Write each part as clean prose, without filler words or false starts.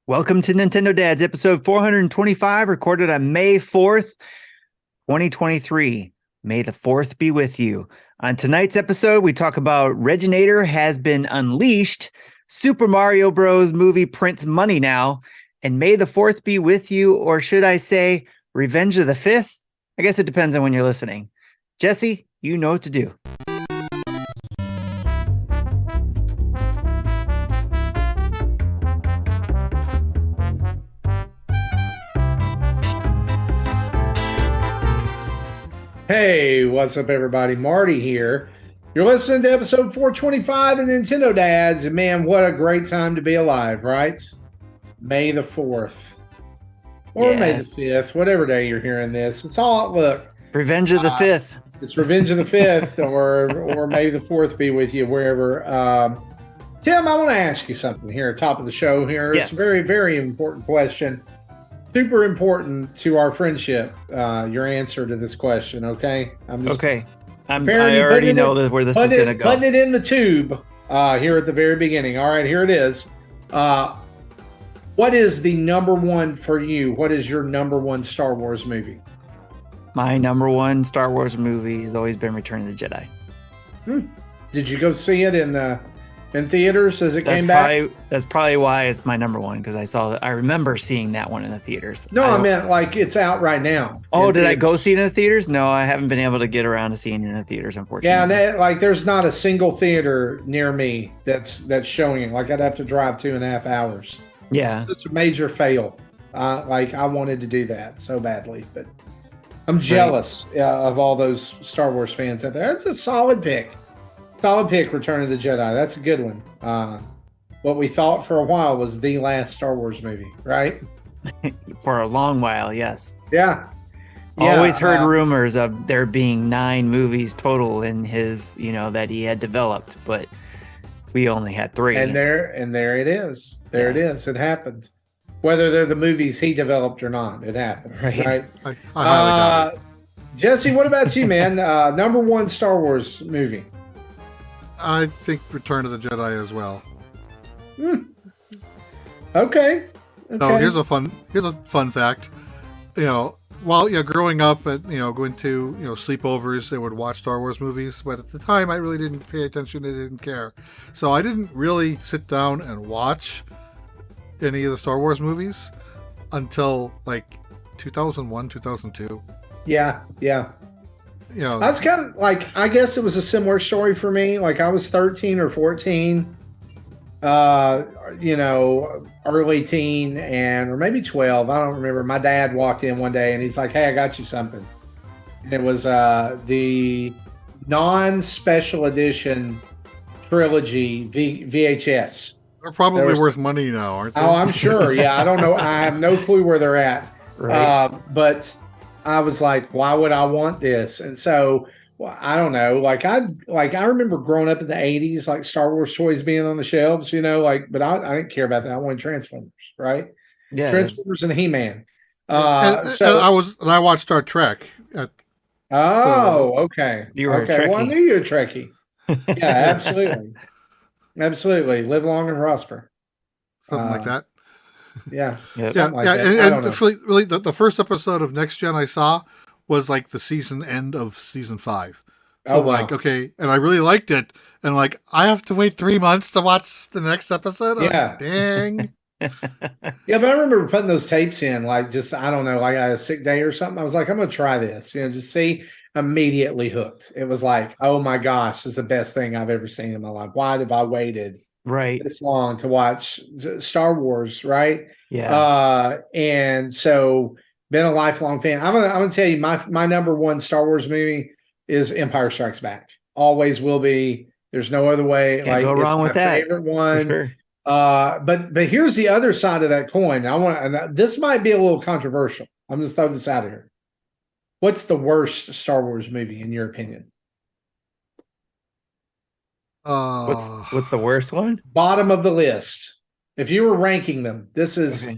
Welcome to Nintendo Dads, episode 425, recorded on May 4th, 2023. May the 4th be with you. On tonight's episode, we talk about Reginator has been unleashed, Super Mario Bros. Movie prints money now, and May the 4th be with you, or should I say, Revenge of the 5th? I guess it depends on when you're listening. Jesse, you know what to do. Hey, what's up, everybody? Marty here. You're listening to episode 425 of Nintendo Dads, and man, what a great time to be alive, right? May the 4th. Or May the 5th, whatever day you're hearing this. It's all, look. Revenge of the 5th. It's Revenge of the 5th, or May the 4th be with you, wherever. Tim, I want to ask you something here at the top of the show here. Yes. It's a very, very important question. Super important to our friendship, your answer to this question, okay? I already know where this is going to go. Putting it in the tube here at the very beginning. All right, here it is. What is the number one for you? What is your number one Star Wars movie? My number one Star Wars movie has always been Return of the Jedi. Did you go see it in theaters as it came back? That's probably why it's my number one, because I remember seeing that one in the theaters. No, I meant like it's out right now. Oh, did I go see it in the theaters? No, I haven't been able to get around to seeing it in the theaters, unfortunately. Yeah, like there's not a single theater near me that's showing it. Like I'd have to drive 2.5 hours. Yeah, it's a major fail. Like I wanted to do that so badly, but I'm jealous of all those Star Wars fans out there. That's a solid pick. Solid pick, Return of the Jedi. That's a good one. What we thought for a while was the last Star Wars movie, right? For a long while, yes. Yeah. Always heard rumors of there being 9 movies total in his, that he had developed, but we only had 3. And there it is. It is. It happened. Whether they're the movies he developed or not, it happened. Right? I highly doubt it. Jesse, what about you, man? Number one Star Wars movie? I think Return of the Jedi as well. Okay. So here's a fun fact. While growing up and going to sleepovers, they would watch Star Wars movies, but at the time I really didn't pay attention. I didn't care, so I didn't really sit down and watch any of the Star Wars movies until like 2001, 2002. Yeah. That's kind of like, I guess it was a similar story for me. Like I was 13 or 14, early teen, or maybe 12. I don't remember. My dad walked in one day and he's like, "Hey, I got you something." And it was the non-special edition trilogy VHS. They're probably worth money now, aren't they? Oh, I'm sure. Yeah, I don't know. I have no clue where they're at. Right. But I was like, why would I want this? And so, I don't know. I remember growing up in the 80s, like Star Wars toys being on the shelves, but I didn't care about that. I wanted Transformers, right? Yeah. Transformers and He-Man. And I watched Star Trek. Okay. You were a okay. Well, I Trekkie. knew you were a Trekkie. Yeah, absolutely. Absolutely. Live long and prosper. Something like that. Yeah. Yep. Something like that. And I don't know. it's really the first episode of Next Gen I saw was like the season end of season 5. So wow. Okay, and I really liked it, and like I have to wait 3 months to watch the next episode. Yeah. Dang. Yeah, but I remember putting those tapes in, like just, I don't know, like I had a sick day or something. I was like, I'm going to try this, just see, immediately hooked. It was like, oh my gosh, this is the best thing I've ever seen in my life. Why have I waited this long to watch Star Wars, right? Yeah. And so been a lifelong fan. I'm gonna tell you, my number one Star Wars movie is Empire Strikes Back. Always will be. There's no other way. Can't go wrong with that. Favorite one. For sure. But here's the other side of that coin. This might be a little controversial. I'm gonna throw this out of here. What's the worst Star Wars movie in your opinion? What's the worst one? Bottom of the list. If you were ranking them, this is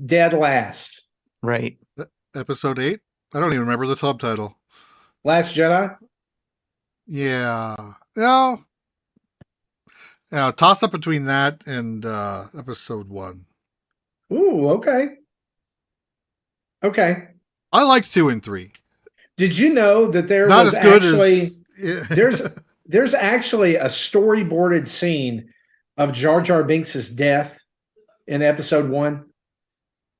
dead last. Right. Episode 8? I don't even remember the subtitle. Last Jedi? Yeah. No. Toss up between that and episode 1. Ooh, okay. Okay. I liked 2 and 3. Did you know that there Not was as good actually as there's actually a storyboarded scene of Jar Jar Binks's death in episode 1?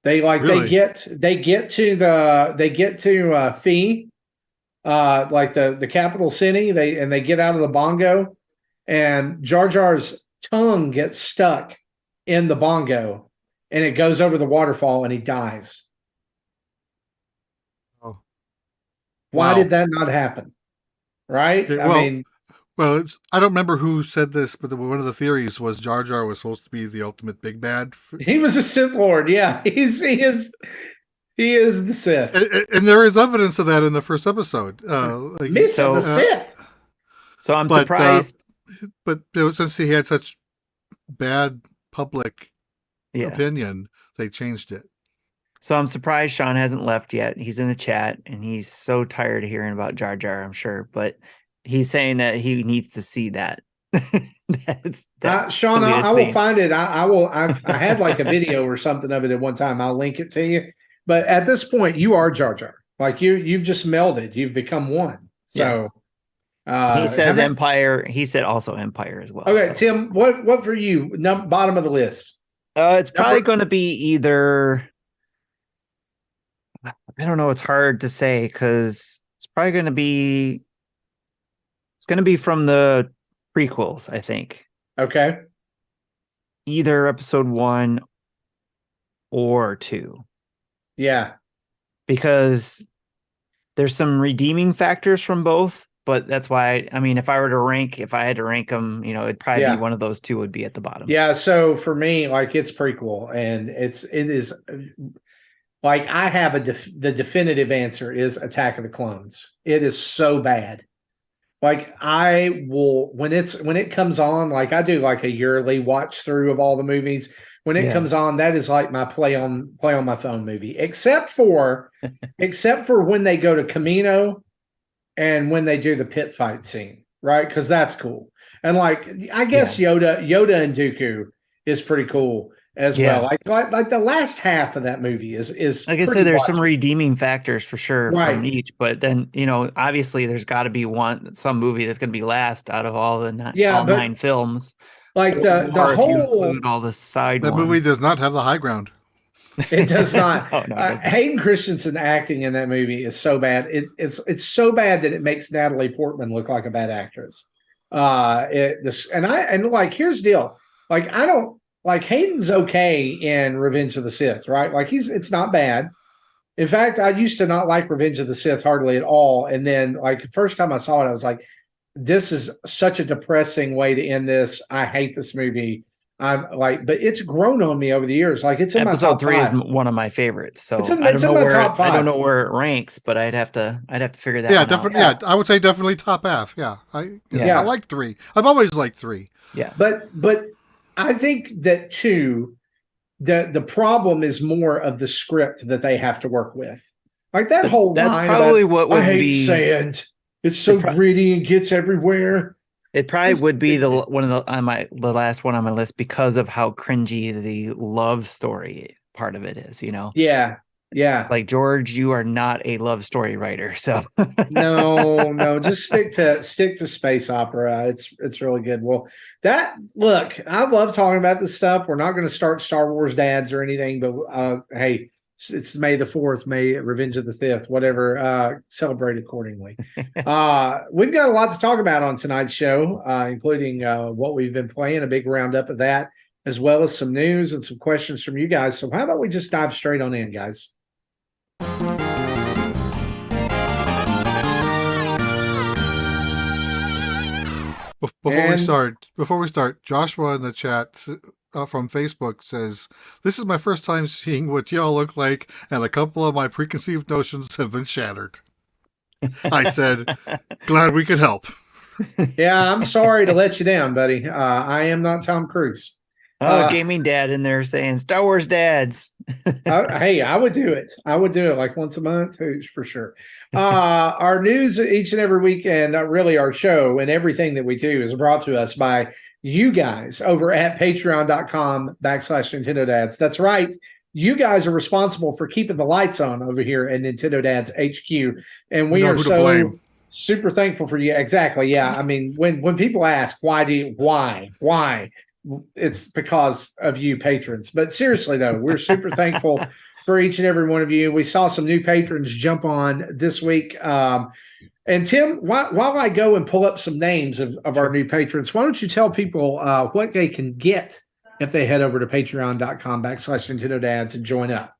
They Really? they get to Fee, like the capital city. They get out of the bongo, and Jar Jar's tongue gets stuck in the bongo, and it goes over the waterfall, and he dies. Oh, Why wow. did that not happen? Right? Okay, I mean, well, I don't remember who said this, but one of the theories was Jar Jar was supposed to be the ultimate big bad. he was a Sith Lord. Yeah, he is the Sith. And there is evidence of that in the first episode. Misa, the Sith. So I'm surprised. But since he had such bad public Yeah. opinion, they changed it. So I'm surprised Sean hasn't left yet. He's in the chat and he's so tired of hearing about Jar Jar, I'm sure. But he's saying that he needs to see that. Sean, I will find it. I had like a video or something of it at one time. I'll link it to you. But at this point, you are Jar Jar. Like you've just melded. You've become one. So yes. He says Empire. He said also Empire as well. Okay, so. Tim, what for you? Bottom of the list. It's probably going to be either. I don't know. It's hard to say because it's probably going to be. It's going to be from the prequels, I think. Okay. Either episode 1 or 2. Yeah. Because there's some redeeming factors from both, but that's why, I mean, if I had to rank them, it'd probably be one of those 2 would be at the bottom. Yeah. So for me, like it's prequel, and it is like I have the definitive answer is Attack of the Clones. It is so bad. Like I will when it comes on, like I do like a yearly watch through of all the movies. When it comes on, that is like my play on my phone movie, except for when they go to Camino and when they do the pit fight scene, right? Because that's cool. And like I guess Yoda and Dooku is pretty cool as well. Like the last half of that movie is like I said, there's some redeeming factors for sure from each, but then obviously there's got to be some movie that's going to be last out of all the 9 films. Like the whole include all the side. That movie does not have the high ground. It does not. Oh, no, Hayden Christensen acting in that movie is so bad. It's so bad that it makes Natalie Portman look like a bad actress. Here's the deal. Like I don't like Hayden's okay in Revenge of the Sith, right? Like it's not bad. In fact, I used to not like Revenge of the Sith hardly at all. And then like the first time I saw it, I was like, this is such a depressing way to end this. I hate this movie. I'm like, but it's grown on me over the years. Like it's in episode my top 3 5. Is one of my favorites. So it's in my top 5. I don't know where it ranks, but I'd have to figure that. Yeah, definitely. Yeah, I would say definitely top half. Yeah, I like 3. I've always liked 3. Yeah, but I think that 2, the problem is more of the script that they have to work with. Like that whole that's line probably about, what would I hate be sand. It's so gritty and gets everywhere. It probably would be the last one on my list because of how cringy the love story part of it is. Yeah. It's like, George, you are not a love story writer, so no, just stick to space opera. It's really good. Well, I love talking about this stuff. We're not going to start Star Wars dads or anything, but hey, it's May the 4th, May Revenge of the Sith, whatever. Celebrate accordingly. We've got a lot to talk about on tonight's show, including what we've been playing, a big roundup of that, as well as some news and some questions from you guys. So how about we just dive straight on in, guys? Before we start, Joshua in the chat from Facebook says, "This is my first time seeing what y'all look like, and a couple of my preconceived notions have been shattered." I said, "Glad we could help." Yeah, I'm sorry to let you down, buddy. I am not Tom Cruise. Gaming dad in there saying Star Wars dads. Hey, I would do it. Like once a month for sure. Our news each and every week, and really our show and everything that we do is brought to us by you guys over at patreon.com/Nintendo Dads. That's right. you guys are responsible for keeping the lights on over here at Nintendo Dad's HQ, and we know are who to so blame. super thankful for you. Exactly. Yeah. I mean, when people ask why, it's because of you patrons. But seriously though, we're super thankful for each and every one of you. We saw some new patrons jump on this week. And Tim, while I go and pull up some names of our new patrons, why don't you tell people what they can get if they head over to patreon.com/Nintendo Dads and join up?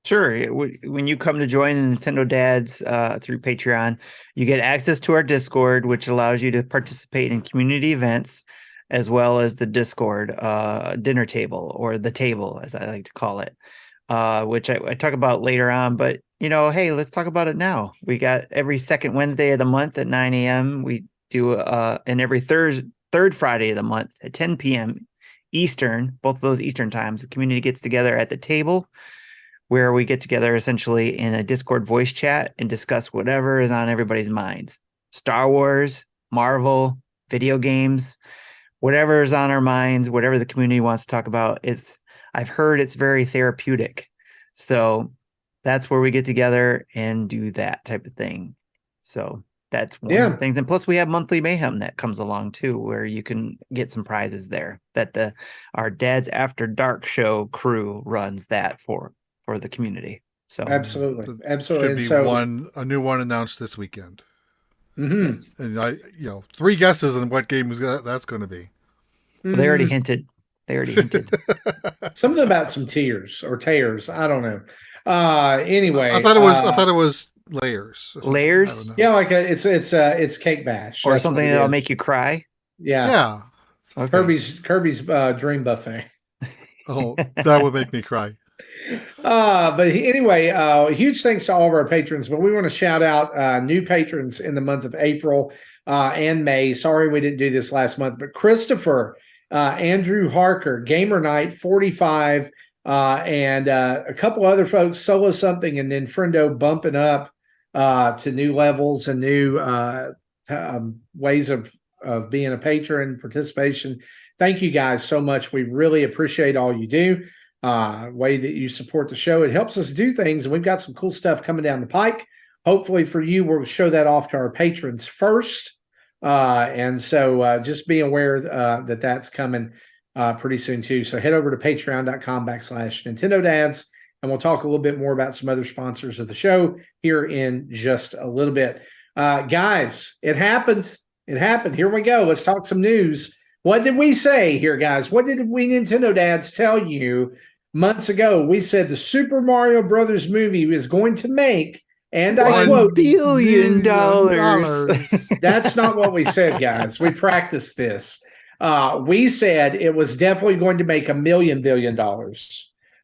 Sure. When you come to join Nintendo Dads through Patreon, you get access to our Discord, which allows you to participate in community events, as well as the Discord dinner table, or the table, as I like to call it, which I talk about later on. But, hey, let's talk about it now. We got every second Wednesday of the month at 9 a.m. We do, and every third Friday of the month at 10 p.m. Eastern, both of those Eastern times, the community gets together at the table, where we get together essentially in a Discord voice chat and discuss whatever is on everybody's minds. Star Wars, Marvel, video games, whatever is on our minds, whatever the community wants to talk about. I've heard it's very therapeutic. So that's where we get together and do that type of thing. So that's one of the things. And plus we have monthly mayhem that comes along too, where you can get some prizes there that our Dad's After Dark show crew runs that for the community. So absolutely. Should be a new one announced this weekend. Mm-hmm. And 3 guesses on what game that's going to be. Well, they already hinted. Something about some tears or tears. I don't know. Anyway, I thought it was layers. Layers. Yeah, like it's cake bash or something that'll make you cry. Yeah. Okay. Kirby's dream buffet. Oh, that would make me cry. But anyway, huge thanks to all of our patrons. But we want to shout out new patrons in the month of April and May. Sorry we didn't do this last month, but Christopher, Andrew Harker, Gamer Knight 45, and a couple other folks, Solo Something, and then Friendo bumping up to new levels and new ways of being a patron, participation. Thank you guys so much. We really appreciate all you do. Way that you support the show. It helps us do things, and we've got some cool stuff coming down the pike. Hopefully for you, we'll show that off to our patrons first. And so just be aware that that's coming pretty soon too. So head over to patreon.com/Nintendo Dads, and we'll talk a little bit more about some other sponsors of the show here in just a little bit. Guys, it happened. Here we go. Let's talk some news. What did we say here, guys? What did we Nintendo Dads tell you months ago? We said the Super Mario Brothers movie is going to make, and I quote, $1 billion. That's not what we said, guys. We practiced this. We said it was definitely going to make $1 billion.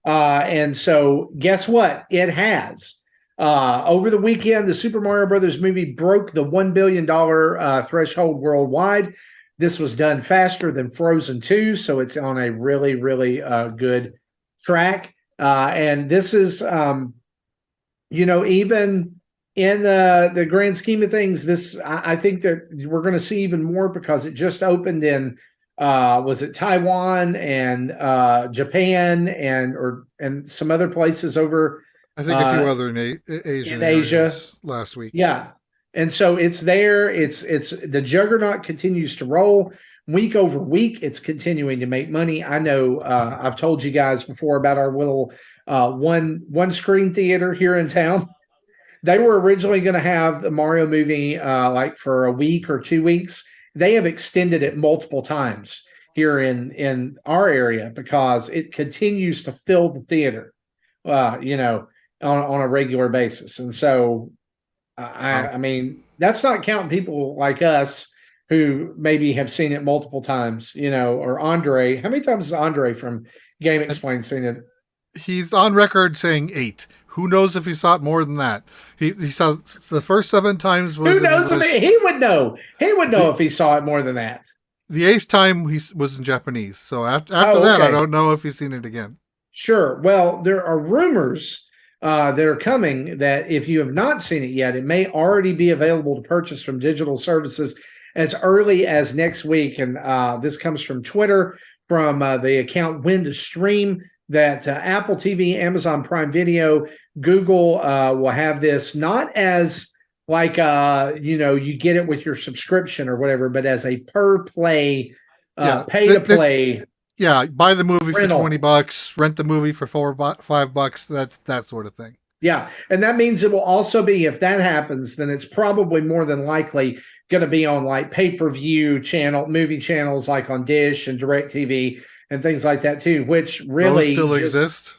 And so guess what? It has. Over the weekend, the Super Mario Brothers movie broke the $1 billion threshold worldwide. This was done faster than Frozen 2, so it's on a really, really good track. And this is, even in the grand scheme of things, I think that we're going to see even more because it just opened in, was it Taiwan and Japan and some other places over. I think a few other in Asia last week. Yeah. And so it's there. It's the juggernaut continues to roll week over week. It's continuing to make money. I know I've told you guys before about our little one screen theater here in town. They were originally going to have the Mario movie like for a week or 2 weeks. They have extended it multiple times here in our area because it continues to fill the theater, on a regular basis. And so I mean, that's not counting people like us who maybe have seen it multiple times, or Andre. How many times has Andre from Game Explain seen it? He's on record saying 8. Who knows if he saw it more than that? He saw the first 7 times. Who knows? He would know. He would know if he saw it more than that. The 8th time he was in Japanese. So after that, I don't know if he's seen it again. Sure. Well, there are rumors that are coming that if you have not seen it yet, it may already be available to purchase from digital services as early as next week. And this comes from Twitter, from the account When to Stream. that Apple TV, Amazon Prime Video, Google will have this not as like you get it with your subscription or whatever, but as a per play, pay to play. Yeah, buy the movie rental. for $20, rent the movie for $5. That sort of thing. Yeah, and that means it will also be, if that happens, then it's probably more than likely going to be on like pay-per-view movie channels like on Dish and DirecTV and things like that too, which really those still exist.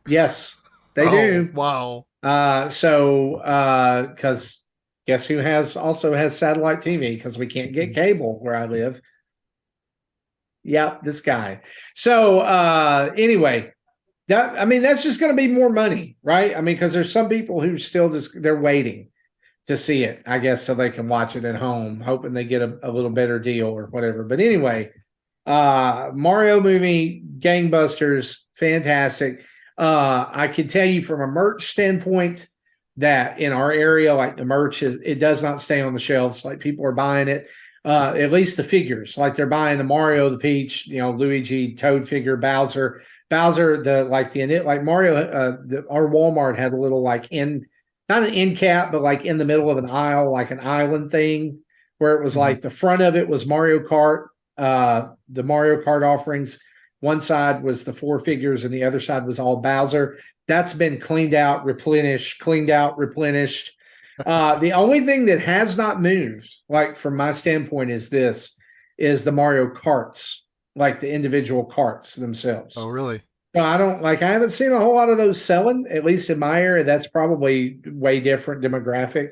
Yes, they do. Wow. Because guess who also has satellite TV, because we can't get cable where I live. Yep, this guy. So anyway, that's just going to be more money, right? I mean, because there's some people who still they're waiting to see it, I guess, so they can watch it at home, hoping they get a little better deal or whatever. But anyway, Mario movie, gangbusters, fantastic. I can tell you from a merch standpoint that in our area, like the merch it does not stay on the shelves. Like people are buying it, at least the figures. Like they're buying the Mario, the Peach, Luigi, Toad figure, Bowser, Mario. Our Walmart had a little not an end cap, but like in the middle of an aisle, like an island thing, where it was like the front of it was Mario Kart, the Mario Kart offerings. One side was the 4 figures and the other side was all Bowser. That's been cleaned out, replenished. The only thing that has not moved, like from my standpoint, is the Mario Karts, like the individual carts themselves. Oh, really? So I haven't seen a whole lot of those selling, at least in my area. That's probably way different demographic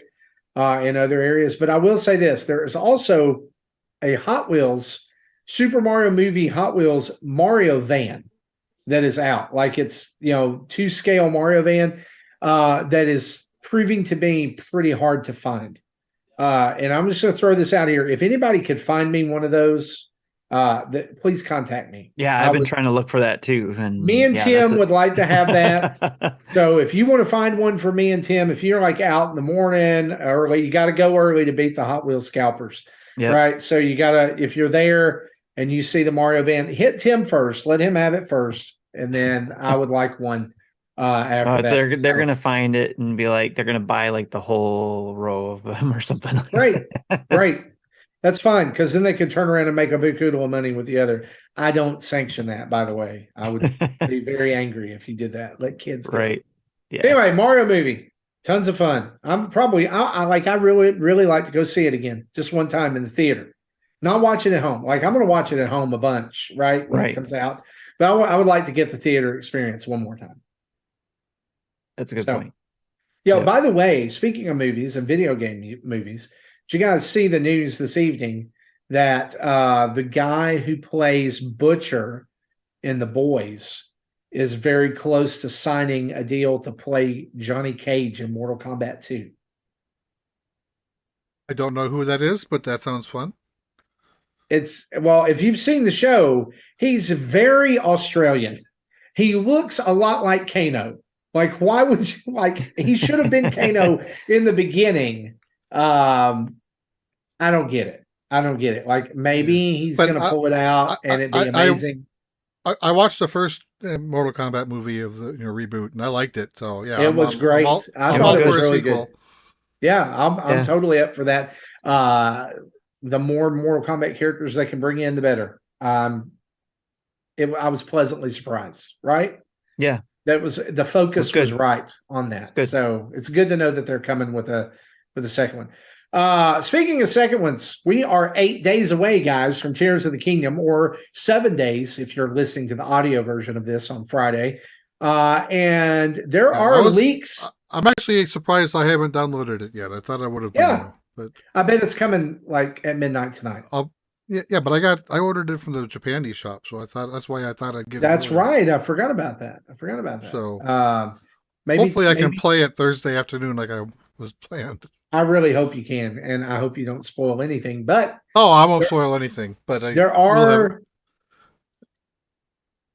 in other areas. But I will say this, there is also a Hot Wheels Super Mario movie Hot Wheels Mario van that is out. Like it's, 2-scale Mario van that is proving to be pretty hard to find. And I'm just going to throw this out here. If anybody could find me one of those, please contact me. Yeah, I've been trying to look for that too. And me and Tim would like to have that. So if you want to find one for me and Tim, if you're like out in the morning early, you got to go early to beat the Hot Wheels scalpers. Yep. Right. So you got to, if you're there and you see the Mario van, hit Tim first, let him have it first. And then I would like one after that. They're going to find it and be like, they're going to buy like the whole row of them or something. Right. That's fine, because then they could turn around and make a buku of money with the other. I don't sanction that, by the way. I would be very angry if you did that. Let kids go. Right. Yeah. Anyway, Mario movie. Tons of fun. I really, really like to go see it again, just one time in the theater. Not watch it at home. Like I'm going to watch it at home a bunch, right? When it comes out. But I would like to get the theater experience one more time. That's a good point. Yeah. By the way, speaking of movies and video game movies, did you guys see the news this evening that the guy who plays Butcher in The Boys is very close to signing a deal to play Johnny Cage in Mortal Kombat 2? I don't know who that is, but that sounds fun. If you've seen the show, he's very Australian. He looks a lot like Kano. Like, why would you, he should have been Kano in the beginning. I don't get it. Like, maybe he's going to pull it out and it'd be amazing. I watched the first Mortal Kombat movie of the reboot, and I liked it. So yeah, it was great. I thought it was really good. Yeah, I'm totally up for that. The more Mortal Kombat characters they can bring in, the better. I was pleasantly surprised. Right? Yeah, that was the focus was right on that. So it's good to know that they're coming with a second one. Speaking of second ones, we are 8 days away, guys, from Tears of the Kingdom, or 7 days if you're listening to the audio version of this on Friday. And there are leaks. I'm actually surprised I haven't downloaded it yet. I thought I would have. Yeah, but I bet it's coming like at midnight tonight. But I ordered it from the Japan shop, so that's why I thought I'd get it. That's right. I forgot about that. So maybe hopefully I can play it Thursday afternoon like I was planned. I really hope you can, and I hope you don't spoil anything. But I won't spoil anything. But there are.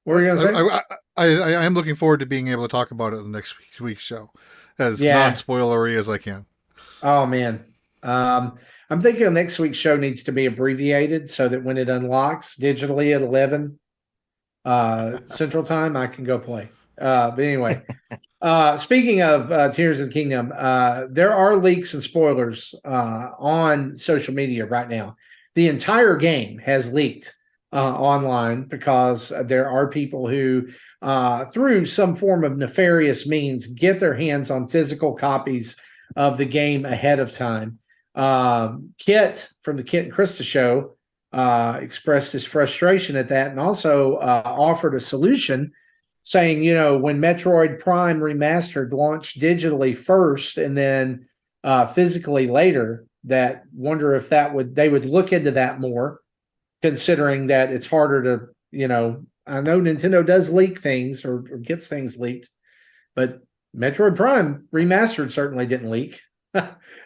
What are you gonna say? I am looking forward to being able to talk about it in the next week's show, as non-spoilery as I can. Oh man, I'm thinking next week's show needs to be abbreviated so that when it unlocks digitally at 11, Central Time, I can go play. But anyway, speaking of Tears of the Kingdom, there are leaks and spoilers on social media right now. The entire game has leaked online because there are people who, through some form of nefarious means, get their hands on physical copies of the game ahead of time. Kit from the Kit and Krista show expressed his frustration at that, and also offered a solution, saying, when Metroid Prime Remastered launched digitally first and then physically later, that wonder if they would look into that more, considering that it's harder to, I know Nintendo does leak things or gets things leaked, but Metroid Prime Remastered certainly didn't leak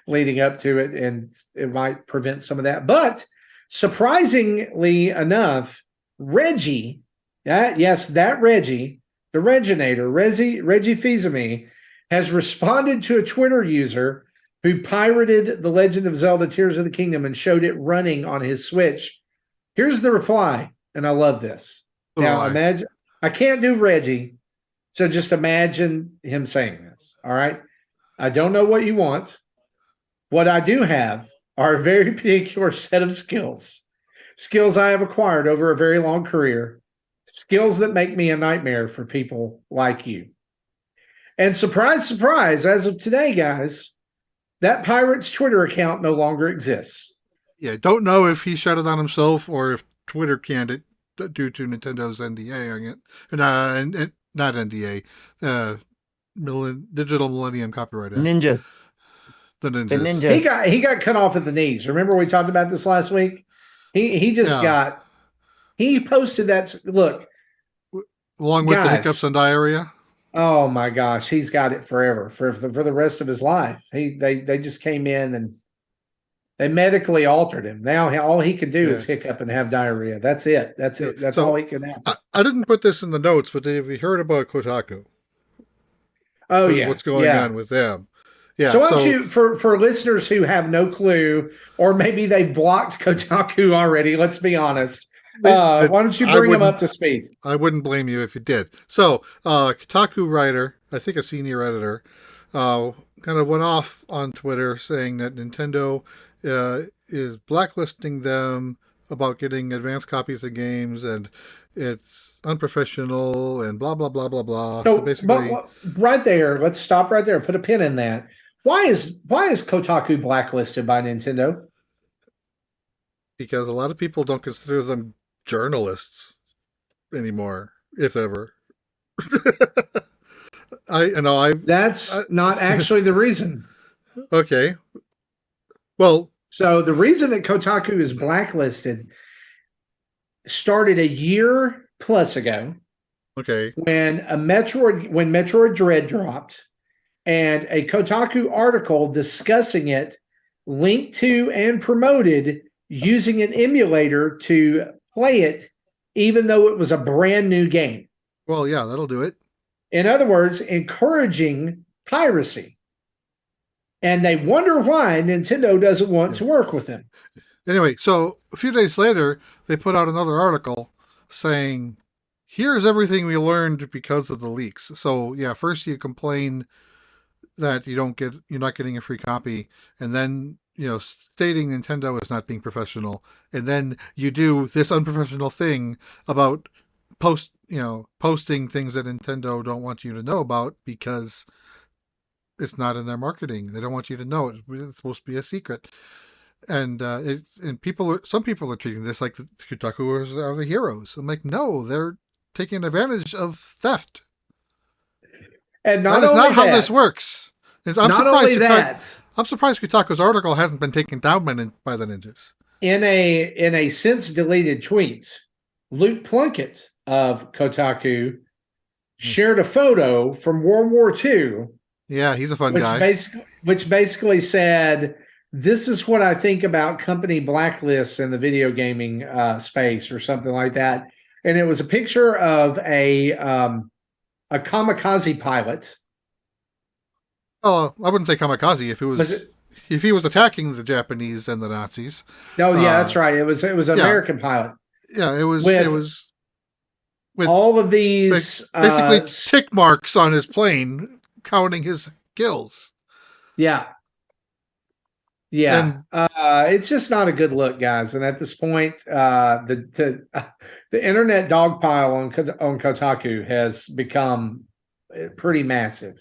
leading up to it, and it might prevent some of that. But surprisingly enough, Reggie, that Reggie, the Reginator, Reggie Fils-Aimé, has responded to a Twitter user who pirated The Legend of Zelda Tears of the Kingdom and showed it running on his Switch. Here's the reply, and I love this. Now, imagine, I can't do Reggie, so just imagine him saying this, all right? I don't know what you want. What I do have are a very particular set of skills I have acquired over a very long career, skills that make me a nightmare for people like you. And surprise, surprise, as of today, guys, that pirate's Twitter account no longer exists. Yeah, don't know if he shut it down himself or if Twitter canned it due to Nintendo's NDA on it. And not NDA, Digital Millennium Copyright Act. Ninjas. The ninjas. He got cut off at the knees. Remember we talked about this last week? He posted that. Look, along with the hiccups and diarrhea. Oh my gosh, he's got it forever for the rest of his life. They just came in and they medically altered him. Now all he can do is hiccup and have diarrhea. That's it. That's all he can have. I didn't put this in the notes, but have you heard about Kotaku? Oh yeah, what's going on with them? Yeah. So why don't you, for listeners who have no clue, or maybe they've blocked Kotaku already, let's be honest. Why don't you bring them up to speed? I wouldn't blame you if you did. So, Kotaku writer, I think a senior editor, kind of went off on Twitter saying that Nintendo is blacklisting them about getting advanced copies of games, and it's unprofessional and blah, blah, blah, blah, blah. So basically, right there, let's stop right there. Put a pin in that. Why is Kotaku blacklisted by Nintendo? Because a lot of people don't consider them journalists anymore, if ever. That's not actually the reason. Okay. Well, so the reason that Kotaku is blacklisted started a year plus ago. Okay. When Metroid Dread dropped, and a Kotaku article discussing it linked to and promoted using an emulator to play it, even though it was a brand new game. Well, yeah, that'll do it. In other words, encouraging piracy. And they wonder why Nintendo doesn't want to work with them. Anyway, so a few days later, they put out another article saying, here's everything we learned because of the leaks. So yeah, first you complain that you're not getting a free copy, and then stating Nintendo is not being professional, and then you do this unprofessional thing about posting things that Nintendo don't want you to know about because it's not in their marketing. They don't want you to know it. It's supposed to be a secret. And some people are treating this like the Kotaku are the heroes. I'm like, no, they're taking advantage of theft. And that is not how this works. I'm surprised Kotaku's article hasn't been taken down by the ninjas. In a since deleted tweet, Luke Plunkett of Kotaku shared a photo from World War II. Yeah, he's a fun guy. Which basically said, "This is what I think about company blacklists in the video gaming space," or something like that. And it was a picture of a kamikaze pilot. Oh, I wouldn't say kamikaze if he was attacking the Japanese and the Nazis. No, yeah, that's right. It was an American pilot. Yeah, it was with all of these basically tick marks on his plane counting his kills. Yeah. Yeah. And It's just not a good look, guys. And at this point, the internet dogpile on Kotaku has become pretty massive.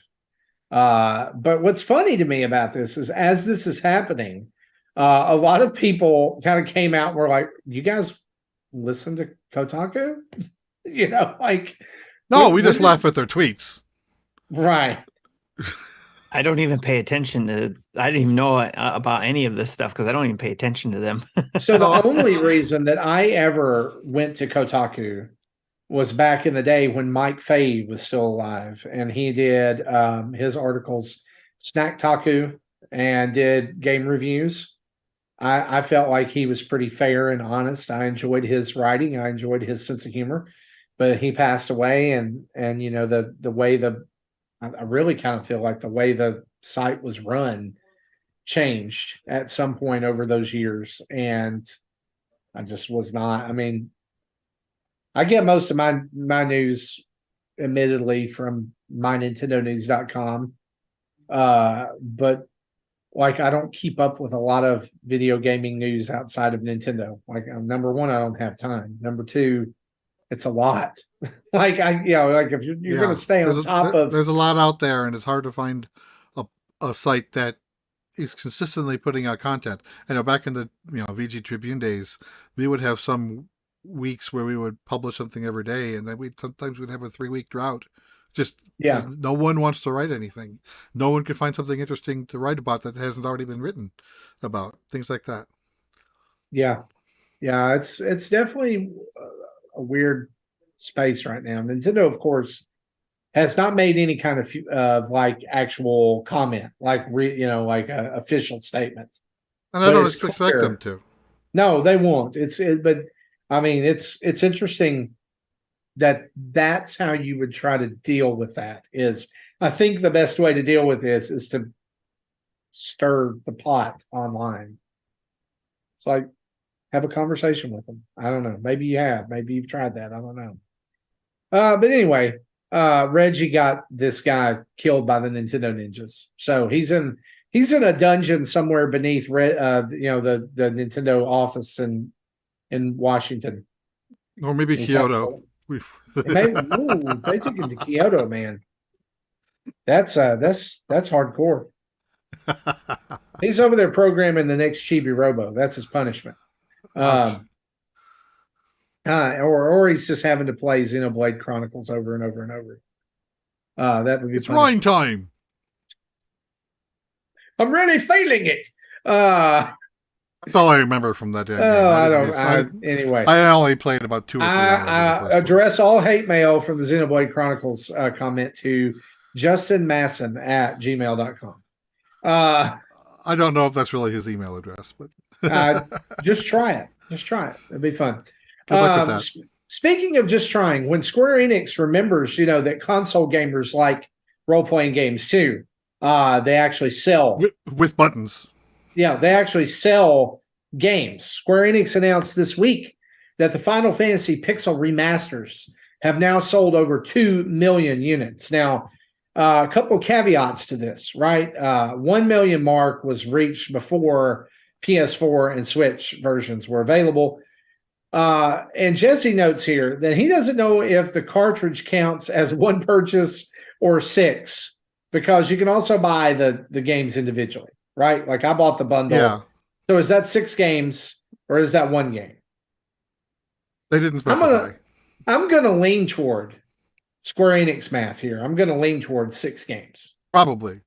But what's funny to me about this is as this is happening, a lot of people kind of came out and were like, you guys listen to Kotaku? You know, like, no, we just laugh at their tweets. Right. I don't even pay attention to. I didn't even know about any of this stuff because I don't even pay attention to them. So the only reason that I ever went to Kotaku was back in the day when Mike Fahey was still alive, and he did his articles, Snack Taku, and did game reviews. I felt like he was pretty fair and honest. I enjoyed his writing. I enjoyed his sense of humor, but he passed away, and you know the way I really kind of feel like the way the site was run changed at some point over those years. And I just was not, I mean, I get most of my news admittedly from mynintendonews.com. But like, I don't keep up with a lot of video gaming news outside of Nintendo. Like, number one, I don't have time. Number two, it's a lot. Like, like if you're going to stay on top of, there's a lot out there, and it's hard to find a site that is consistently putting out content. I know back in the VG Tribune days, we would have some weeks where we would publish something every day, and then sometimes we'd have a 3-week drought. Just no one wants to write anything. No one can find something interesting to write about that hasn't already been written about. Things like that. Yeah, it's definitely a weird space right now. Nintendo, of course, has not made any kind of like actual comment, like official statements. And I don't expect them to. No, they won't. But I mean, it's interesting that that's how you would try to deal with that. Is I think the best way to deal with this is to stir the pot online. It's like, have a conversation with them. I don't know. Maybe you have. Maybe you've tried that. I don't know. But anyway, Reggie got this guy killed by the Nintendo ninjas. So he's in a dungeon somewhere beneath the Nintendo office in Washington. Or maybe Kyoto. They took him to Kyoto, man. That's hardcore. He's over there programming the next Chibi Robo. That's his punishment. Or he's just having to play Xenoblade Chronicles over and over and over. That would be. It's Rhine time. I'm really feeling it. That's all I remember from that game. Anyway, I only played about 2 or 3 hours. I address all hate mail from the Xenoblade Chronicles comment to Justin Masson at gmail.com. I don't know if that's really his email address, but just try it. Just try it. It'd be fun. Good luck with that. Speaking of just trying, when Square Enix remembers, that console gamers like role-playing games too, they actually sell with buttons. Yeah, they actually sell games. Square Enix announced this week that the Final Fantasy Pixel Remasters have now sold over 2 million units. Now, a couple of caveats to this, right? 1 million mark was reached before PS4 and Switch versions were available. And Jesse notes here that he doesn't know if the cartridge counts as one purchase or 6, because you can also buy the games individually, right? Like I bought the bundle. Yeah. So is that 6 games or is that 1 game? They didn't specify. I'm gonna lean toward Square Enix math here. I'm gonna lean toward 6 games. Probably.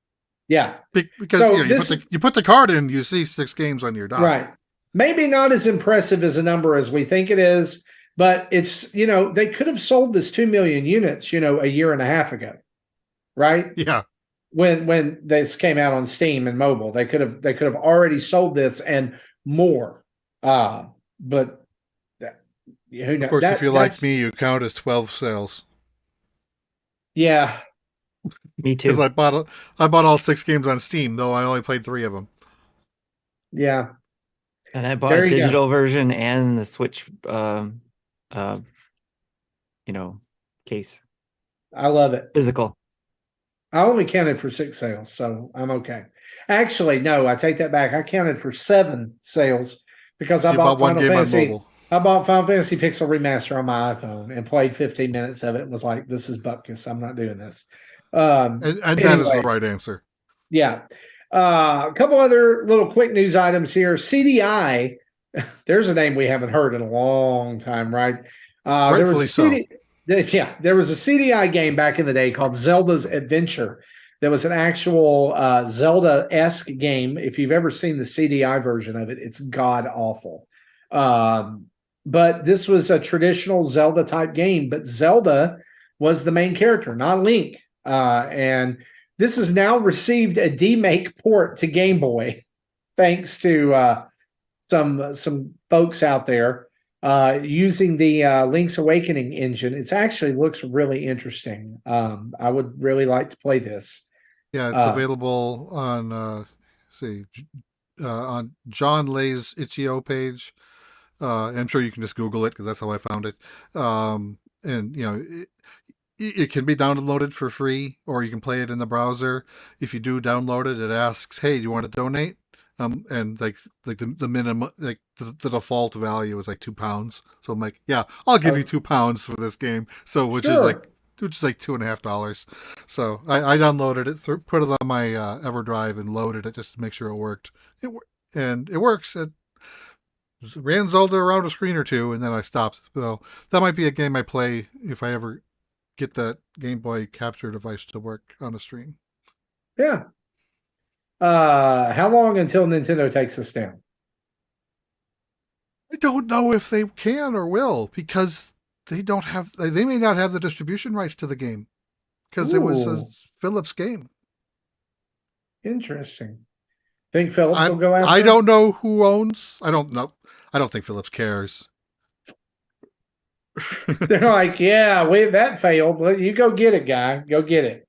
Yeah. Because you put the card in, you see 6 games on your dock. Right. Maybe not as impressive as a number as we think it is, but it's, they could have sold this 2 million units, a year and a half ago. Right? Yeah. When this came out on Steam and mobile, they could have already sold this and more. But who knows? Of course, if you're like me, you count as 12 sales. Yeah. Me too. Because I bought all 6 games on Steam, though I only played 3 of them. Yeah. And I bought a digital version and the Switch case. I love it. Physical. I only counted for 6 sales, so I'm okay. Actually, no, I take that back. I counted for 7 sales because I You bought bought one Final game on Fantasy. mobile. I bought Final Fantasy Pixel Remaster on my iPhone and played 15 minutes of it and was like, this is bupkis. I'm not doing this. And that is the right answer. Yeah. A couple other little quick news items here. CDI, there's a name we haven't heard in a long time, right? There was a there was a CDI game back in the day called Zelda's Adventure. There was an actual Zelda-esque game. If you've ever seen the CDI version of it, it's god awful. But this was a traditional Zelda type game, but Zelda was the main character, not Link. And this has now received a demake port to Game Boy, thanks to some folks out there using the Link's Awakening engine. It actually looks really interesting. I would really like to play this. Yeah, it's available on on John Lay's itch.io page. I'm sure you can just Google it because that's how I found it. And it can be downloaded for free, or you can play it in the browser. If you do download it, it asks, "Hey, do you want to donate?" And like the minimum, like the default value is like £2. So I'm like, yeah, I'll give you £2 for this game. So which is like $2.50. So I downloaded it, put it on my EverDrive, and loaded it just to make sure it worked. And it works. It ran Zelda around a screen or two, and then I stopped. So that might be a game I play if I ever get that Game Boy capture device to work on a stream. Yeah. How long until Nintendo takes us down? I don't know if they can or will, because they may not have the distribution rights to the game, because it was a Philips game. Interesting. Think Philips will go after? I don't know who owns. I don't know. I don't think Philips cares. They're like, yeah, that failed. You go get it, guy. Go get it.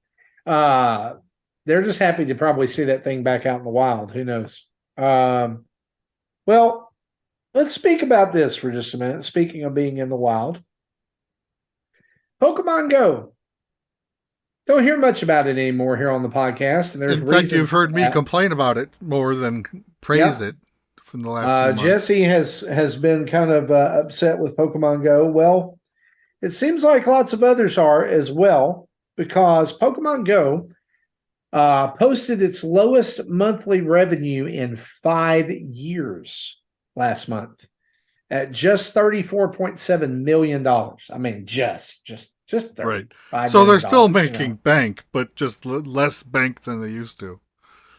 They're just happy to probably see that thing back out in the wild. Who knows? Well, let's speak about this for just a minute. Speaking of being in the wild, Pokemon Go. Don't hear much about it anymore here on the podcast. And there's in fact, you've heard me complain about it more than praise it from the last few months. Jesse has been kind of upset with Pokemon Go. Well, it seems like lots of others are as well, because Pokemon Go posted its lowest monthly revenue in 5 years last month at just $34.7 million. I mean, just right. So they're still making bank, but just less bank than they used to.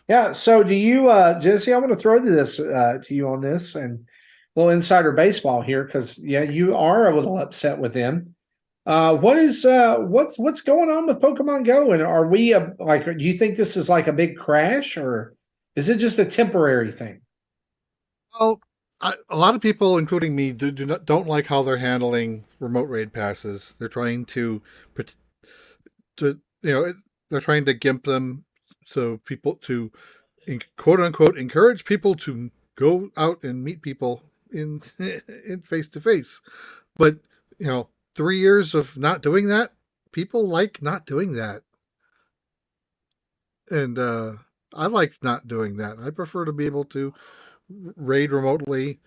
Yeah. So do you, Jesse, I want to throw this to you on this and a little insider baseball here, because you are a little upset with them. What's going on with Pokemon Go? And are we do you think this is like a big crash, or is it just a temporary thing? Well, a lot of people, including me, don't like how they're handling remote raid passes. They're trying to they're trying to gimp them, so people to quote unquote encourage people to go out and meet people in face to face. But 3 years of not doing that, people like not doing that. And I like not doing that. I prefer to be able to raid remotely.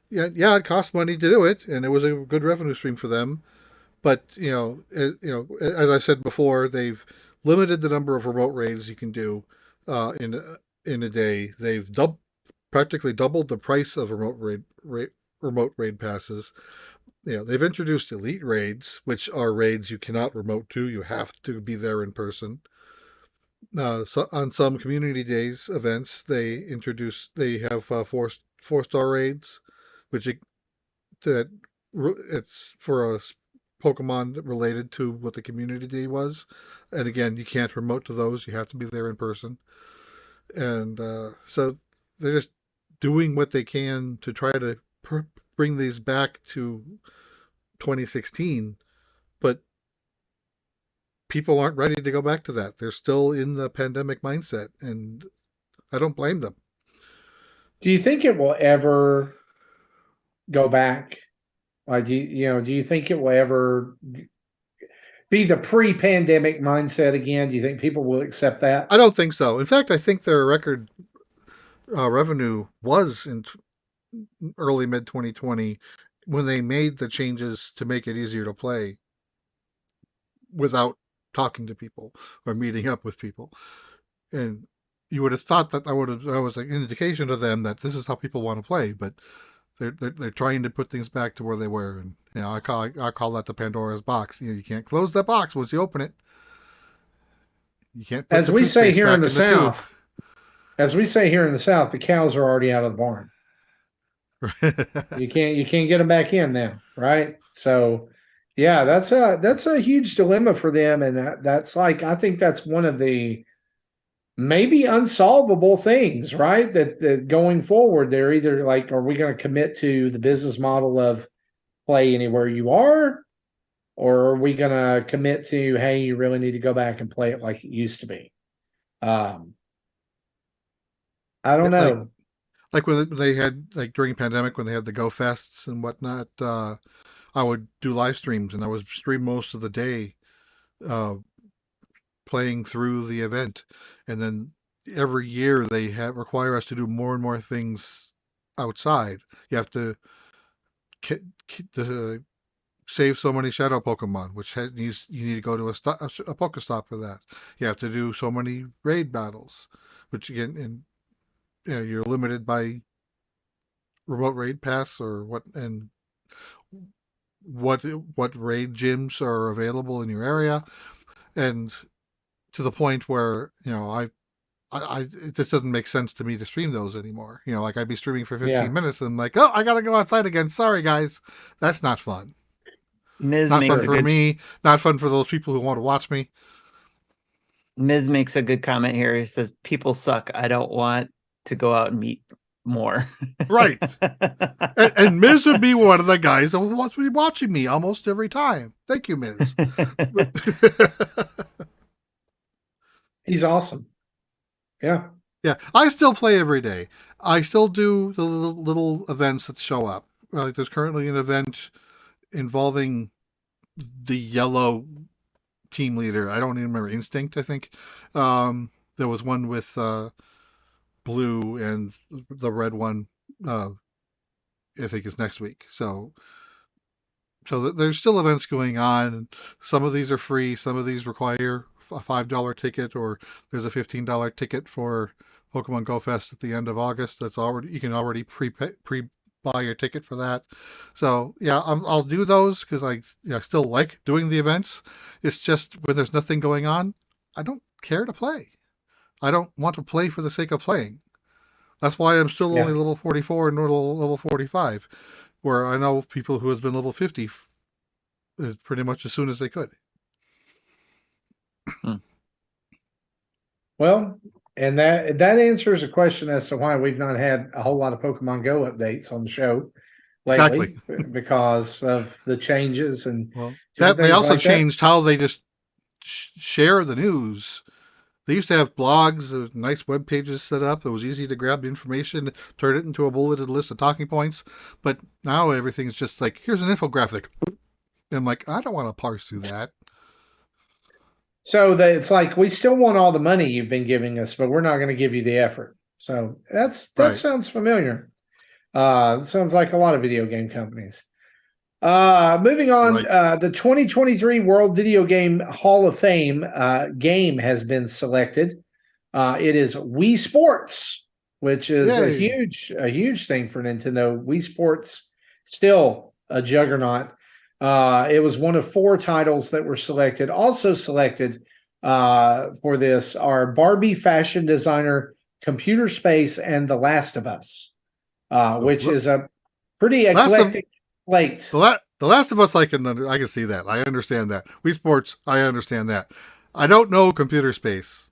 Yeah, it costs money to do it, and it was a good revenue stream for them. But as I said before, they've limited the number of remote raids you can do in a day. They've practically doubled the price of remote raid passes. They've introduced elite raids, which are raids you cannot remote to. You have to be there in person. So on some community days events, they have 4-star raids, which it's for a Pokemon related to what the community day was. And again, you can't remote to those. You have to be there in person. And so they're just doing what they can to try to bring these back to 2016, but people aren't ready to go back to that. They're still in the pandemic mindset, and I don't blame them. Do you think it will ever go back? Like, do you think it will ever be the pre-pandemic mindset again? Do you think people will accept that? I don't think so. In fact, I think their record revenue was in early mid 2020 when they made the changes to make it easier to play without talking to people or meeting up with people. And you would have thought that that was an indication to them that this is how people want to play, but they're trying to put things back to where they were. And I call that the Pandora's box. You can't close that box once you open it. You can't put As we say here in the tube. South, the cows are already out of the barn. You can't get them back in now, right? So yeah, that's a huge dilemma for them, and that's like, I think that's one of the maybe unsolvable things, right? That going forward, they're either like, are we going to commit to the business model of play anywhere you are, or are we going to commit to, hey, you really need to go back and play it like it used to be? I don't know. Like when they had, like during pandemic, when they had the Go Fests and whatnot, I would do live streams, and I would stream most of the day, playing through the event. And then every year they require us to do more and more things outside. You have to save so many shadow Pokemon, which you need to go to a Pokestop for that. You have to do so many raid battles, which again, you're limited by remote raid pass or what raid gyms are available in your area, and to the point where it just doesn't make sense to me to stream those anymore. Like I'd be streaming for 15 minutes and I'm like, oh, I gotta go outside again. Sorry guys, that's not fun. Miz not fun for me. Not fun for those people who want to watch me. Miz makes a good comment here. He says, "People suck. I don't want to go out and meet more." Right. and Miz would be one of the guys that would be watching me almost every time. Thank you, Miz. He's awesome. Yeah. Yeah. I still play every day. I still do the little events that show up. Like there's currently an event involving the yellow team leader. I don't even remember, Instinct, I think. There was one with blue, and the red one I think is next week. So there's still events going on. Some of these are free. Some of these require a $5 ticket, or there's a $15 ticket for Pokemon Go Fest at the end of August. You can already pre-buy your ticket for that. So yeah, I'll do those because I still like doing the events. It's just when there's nothing going on, I don't care to play. I don't want to play for the sake of playing. That's why I'm still only level 44 and level 45, where I know people who has been level 50 pretty much as soon as they could. Well, and that answers a question as to why we've not had a whole lot of Pokemon Go updates on the show lately, because of the changes and that they also changed how they just share the news. They used to have blogs, nice web pages set up. It was easy to grab information, turn it into a bulleted list of talking points. But now everything's just like, here's an infographic. And I'm like, I don't want to parse through that. So it's like, we still want all the money you've been giving us, but we're not going to give you the effort. So that sounds familiar. It sounds like a lot of video game companies. Moving on, the 2023 World Video Game Hall of Fame game has been selected. It is Wii Sports, which is a huge thing for Nintendo. Wii Sports, still a juggernaut. It was one of 4 titles that were selected. Also selected for this are Barbie Fashion Designer, Computer Space, and The Last of Us, which is a pretty eclectic slate. The Last of Us, I can see that. I understand that. Wii Sports, I understand that. I don't know Computer Space.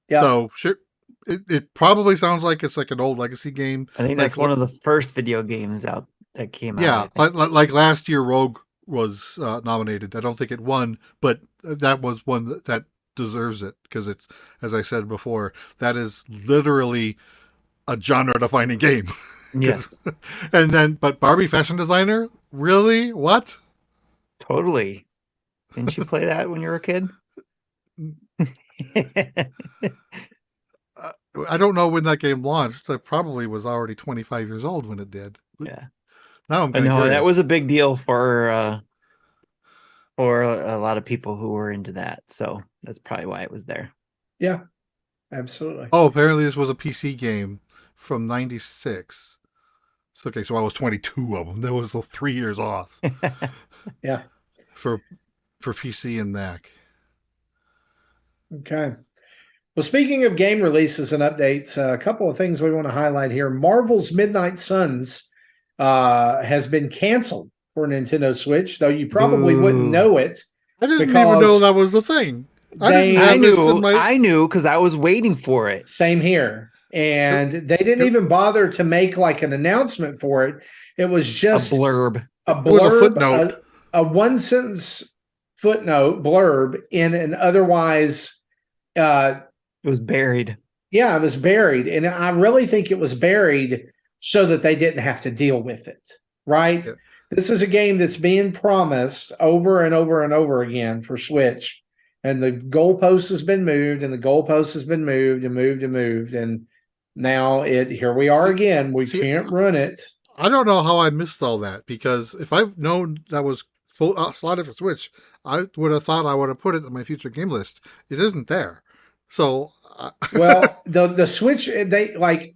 Yeah. So sure, it probably sounds like it's like an old legacy game. I think that's one of the first video games out that came out. Yeah, like last year, Rogue was nominated. I don't think it won, but that was one that deserves it because it's, as I said before, that is literally a genre-defining game. Yes. And then, but Barbie Fashion Designer, really? What? Totally. Didn't you play that when you were a kid? I don't know when that game launched. I probably was already 25 years old when it did. Yeah. Now I'm But kind of no, curious. that was a big deal for a lot of people who were into that. So that's probably why it was there. Yeah, absolutely. Oh, apparently this was a PC game from 96. So, okay, so I was 22 of them. That was 3 years off. Yeah. For PC and Mac. Okay. Well, speaking of game releases and updates, a couple of things we want to highlight here. Marvel's Midnight Suns has been canceled for Nintendo Switch, though you probably wouldn't know it. I didn't even know that was a thing. I knew because I was waiting for it. Same here. And they didn't even bother to make like an announcement for it. It was just a blurb. A It was a footnote. A one sentence footnote blurb in an otherwise it was buried. Yeah, it was buried. And I really think it was buried so that they didn't have to deal with it. Right? Yeah. This is a game that's being promised over and over and over again for Switch. And the goalpost has been moved, and the goalpost has been moved and moved and moved. And now here we are again. We can't run it. I don't know how I missed all that, because if I've known that was slotted for Switch, I would have thought I would have put it in my future game list. It isn't there. So, well, the Switch, they like,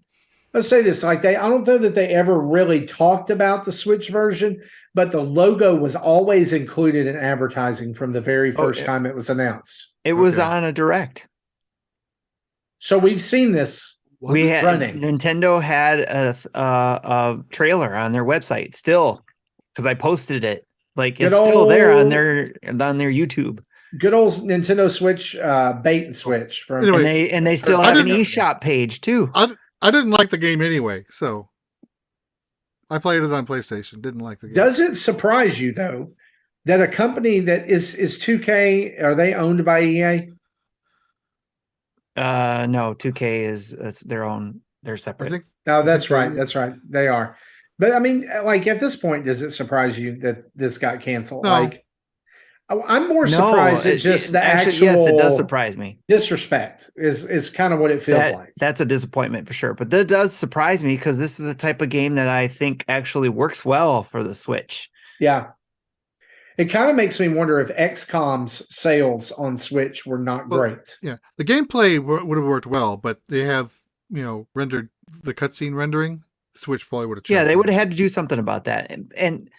let's say this, like I don't know that they ever really talked about the Switch version, but the logo was always included in advertising from the very first time it was announced. It was on a direct. So we've seen this. Nintendo had a trailer on their website still, because I posted it. Like it's still there on their YouTube. Good old Nintendo Switch bait and switch. And they still have an eShop page too. I didn't like the game anyway, so I played it on PlayStation. Didn't like the game. Does it surprise you though that a company that is 2K, are they owned by EA? No, 2K is their own. They're separate. That's right. That's right. They are. But I mean, like at this point, does it surprise you that this got canceled? No. Like, I'm more surprised at just the actual. Yes, it does surprise me. Disrespect is kind of what it feels like. That's a disappointment for sure. But that does surprise me, because this is the type of game that I think actually works well for the Switch. Yeah. It kind of makes me wonder if XCOM's sales on Switch were not great. Yeah, the gameplay would have worked well, but they have, rendered the cutscene rendering. Switch probably would have. Yeah, they would have had to do something about that, and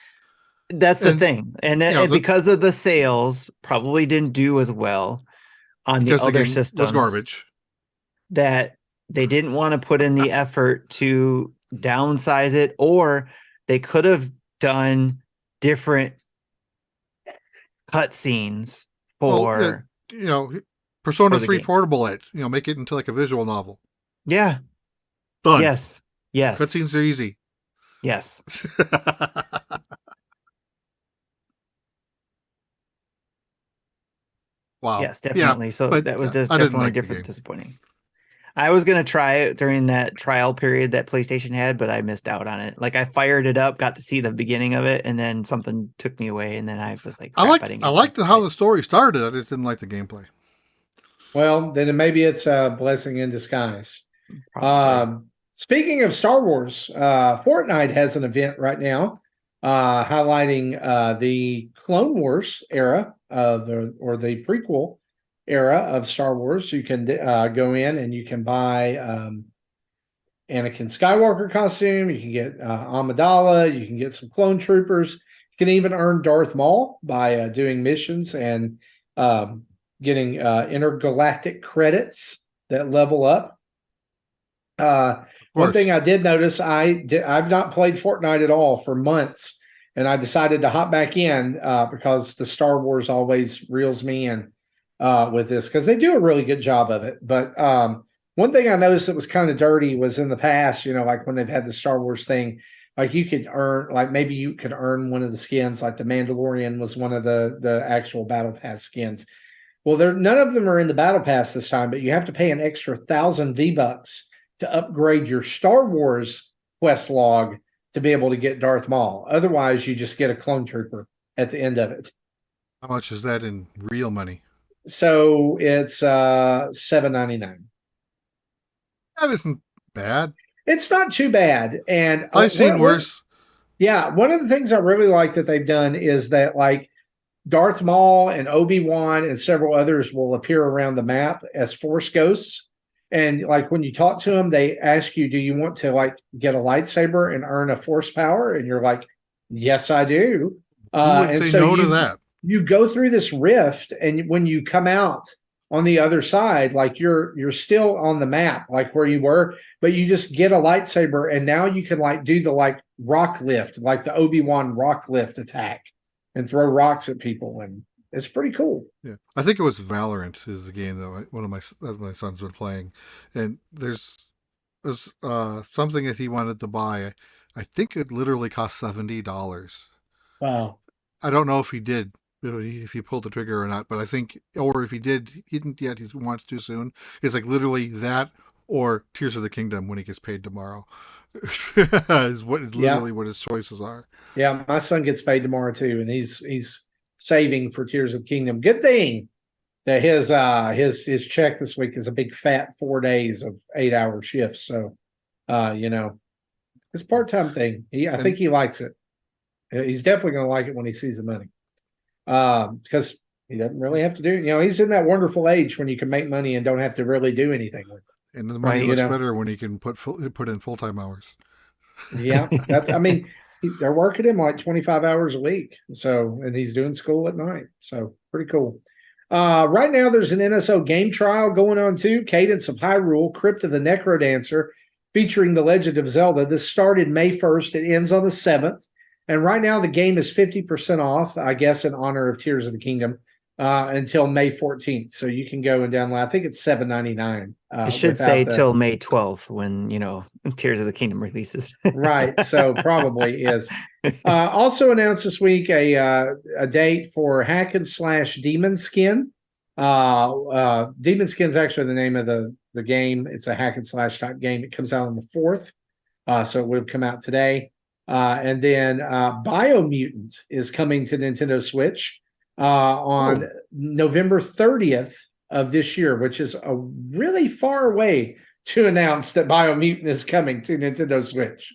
that's the thing. And because of the sales, probably didn't do as well on the other systems. Was garbage. That they didn't want to put in the effort to downsize it, or they could have done different cutscenes for Persona 3 game. Portable it, make it into like a visual novel. Yeah. Done. Yes. Cutscenes are easy. Yes. Wow. Yes, definitely. Yeah, so that was definitely disappointing. I was going to try it during that trial period that PlayStation had, but I missed out on it. Like I fired it up, got to see the beginning of it, and then something took me away, and then I was like, I liked how the story started. I just didn't like the gameplay. Well, then maybe it's a blessing in disguise. Speaking of Star Wars, Fortnite has an event right now highlighting the Clone Wars era or the prequel era of Star Wars. You can go in and you can buy Anakin Skywalker costume. You can get Amidala. You can get some clone troopers. You can even earn Darth Maul by doing missions and getting intergalactic credits that level up. One thing I did notice, I've not played Fortnite at all for months, and I decided to hop back in because the Star Wars always reels me in with this, because they do a really good job of it. But one thing I noticed that was kind of dirty was in the past, like when they've had the Star Wars thing, like you could earn, like maybe you could earn one of the skins, like the Mandalorian was one of the actual Battle Pass skins. Well, none of them are in the Battle Pass this time, but you have to pay an extra 1,000 V-Bucks to upgrade your Star Wars quest log to be able to get Darth Maul. Otherwise, you just get a clone trooper at the end of it. How much is that in real money? So it's $7.99. That isn't bad. It's not too bad. And I've seen worse. yeah, one of the things I really like that they've done is that like Darth Maul and Obi-Wan and several others will appear around the map as Force ghosts. And like when you talk to them, they ask you, do you want to like get a lightsaber and earn a Force power? And you're like, yes, I do. Who would And say so no to that? you go through this rift, and when you come out on the other side, like you're still on the map, like where you were, but you just get a lightsaber, and now you can like do the like rock lift, like the Obi-Wan rock lift attack, and throw rocks at people, and it's pretty cool. Yeah, I think it was Valorant is the game that one of my son's been playing, and there's something that he wanted to buy. I think it literally cost $70. Wow. I don't know if he did, if he pulled the trigger or not, but I think, or if he did, he didn't yet. He wants to soon. It's like literally that or Tears of the Kingdom when he gets paid tomorrow. is literally what his choices are. Yeah, my son gets paid tomorrow too, and he's saving for Tears of the Kingdom. Good thing that his check this week is a big fat 4 days of 8-hour shifts. So it's a part-time thing. I think he likes it. He's definitely going to like it when he sees the money, because he doesn't really have to do. He's in that wonderful age when you can make money and don't have to really do anything with it. And the money looks better when he can put in full-time hours. Yeah, they're working him like 25 hours a week. So, and he's doing school at night. So pretty cool. Right now there's an NSO game trial going on too. Cadence of Hyrule, Crypt of the Necrodancer, featuring The Legend of Zelda. This started May 1st. It ends on the 7th. And right now the game is 50% off, I guess, in honor of Tears of the Kingdom, until May 14th. So you can go and download. I think it's $7.99. It should say till May 12th when, Tears of the Kingdom releases. Right. So probably is. Also announced this week a date for Hack and Slash Demon Skin. Demon Skin is actually the name of the game. It's a hack and slash type game. It comes out on the 4th. So it would come out today. And then Biomutant is coming to Nintendo Switch on November 30th of this year, which is a really far way to announce that Biomutant is coming to Nintendo Switch.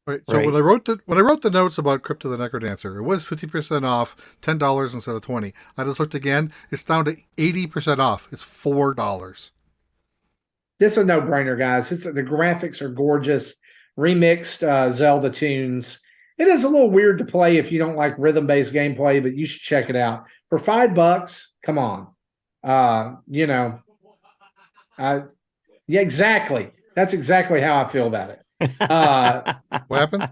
Right. So when I wrote the notes about Crypt of the Necrodancer, it was 50% off, $10 instead of $20. I just looked again; it's down to 80% off. It's $4. This is a no-brainer, guys. The graphics are gorgeous, remixed Zelda tunes. It is a little weird to play if you don't like rhythm-based gameplay, but you should check it out for $5. Come on, yeah, exactly. That's exactly how I feel about it. What happened?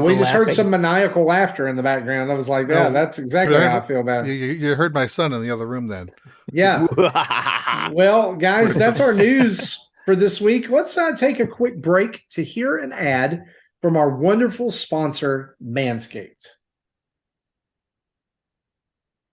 We just heard some maniacal laughter in the background. I was like, yeah, that's exactly how I feel about it. You heard my son in the other room then. Yeah. Well, guys, that's our news for this week. Let's take a quick break to hear an ad from our wonderful sponsor, Manscaped.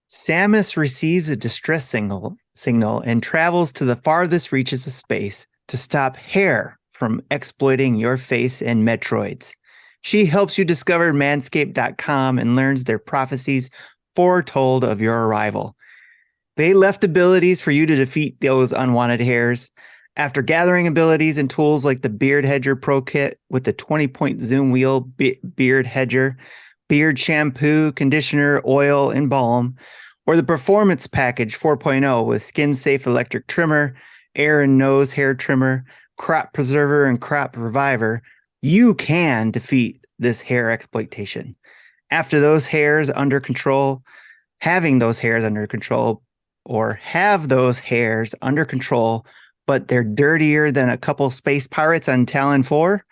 Samus receives a distress signal and travels to the farthest reaches of space to stop hair from exploiting your face and Metroids. She helps you discover manscaped.com and learns their prophecies foretold of your arrival. They left abilities for you to defeat those unwanted hairs. After gathering abilities and tools like the Beard Hedger Pro Kit with the 20-point zoom wheel beard hedger, beard shampoo, conditioner, oil, and balm, or the Performance Package 4.0 with skin-safe electric trimmer, ear and nose hair trimmer, crop preserver, and crop reviver, you can defeat this hair exploitation. After those hairs under control, having those hairs under control, or have those hairs under control, but they're dirtier than a couple space pirates on Talon 4,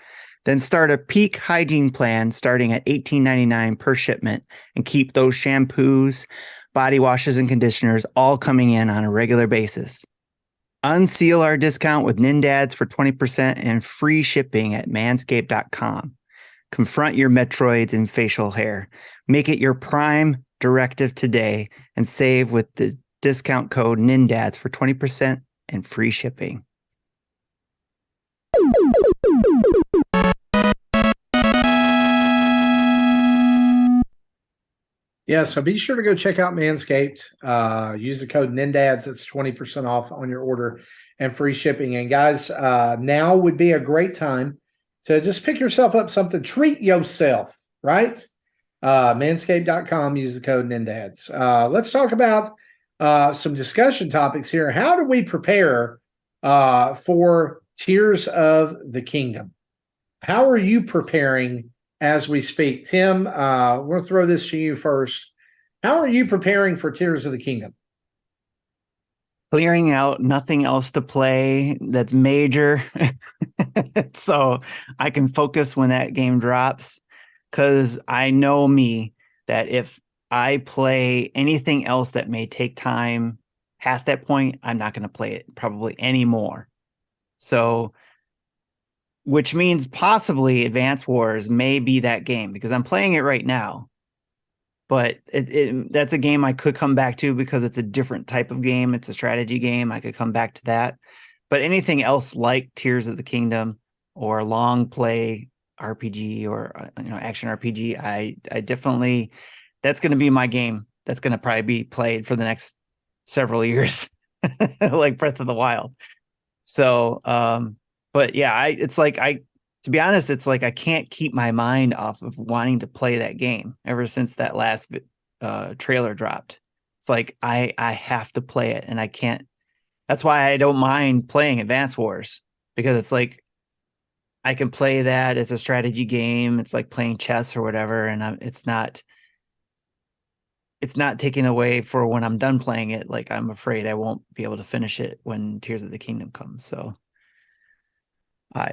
then start a peak hygiene plan starting at $18.99 per shipment and keep those shampoos, body washes, and conditioners all coming in on a regular basis. Unseal our discount with NINDADS for 20% and free shipping at manscaped.com. Confront your Metroids and facial hair. Make it your prime directive today and save with the discount code NINDADS for 20% and free shipping. Yeah, so be sure to go check out Manscaped. Use the code NINDADS. It's 20% off on your order and free shipping. And guys, now would be a great time to just pick yourself up something. Treat yourself, right? Manscaped.com. Use the code NINDADS. Let's talk about some discussion topics here. How do we prepare for Tears of the Kingdom? How are you preparing as we speak? Tim, we're going to throw this to you first. How are you preparing for Tears of the Kingdom? Clearing out nothing else to play that's major. So I can focus when that game drops. Because I know me that if I play anything else that may take time past that point, I'm not going to play it probably anymore. So, which means possibly Advance Wars may be that game because I'm playing it right now. But that's a game I could come back to because it's a different type of game. It's a strategy game. I could come back to that. But anything else like Tears of the Kingdom or long play RPG or action RPG, I definitely, that's going to be my game. That's going to probably be played for the next several years, like Breath of the Wild. So, but yeah, to be honest, it's like I can't keep my mind off of wanting to play that game ever since that last trailer dropped. It's like I have to play it, and I can't. That's why I don't mind playing Advance Wars, because it's like I can play that as a strategy game. It's like playing chess or whatever, and it's not taking away for when I'm done playing it. Like, I'm afraid I won't be able to finish it when Tears of the Kingdom comes. So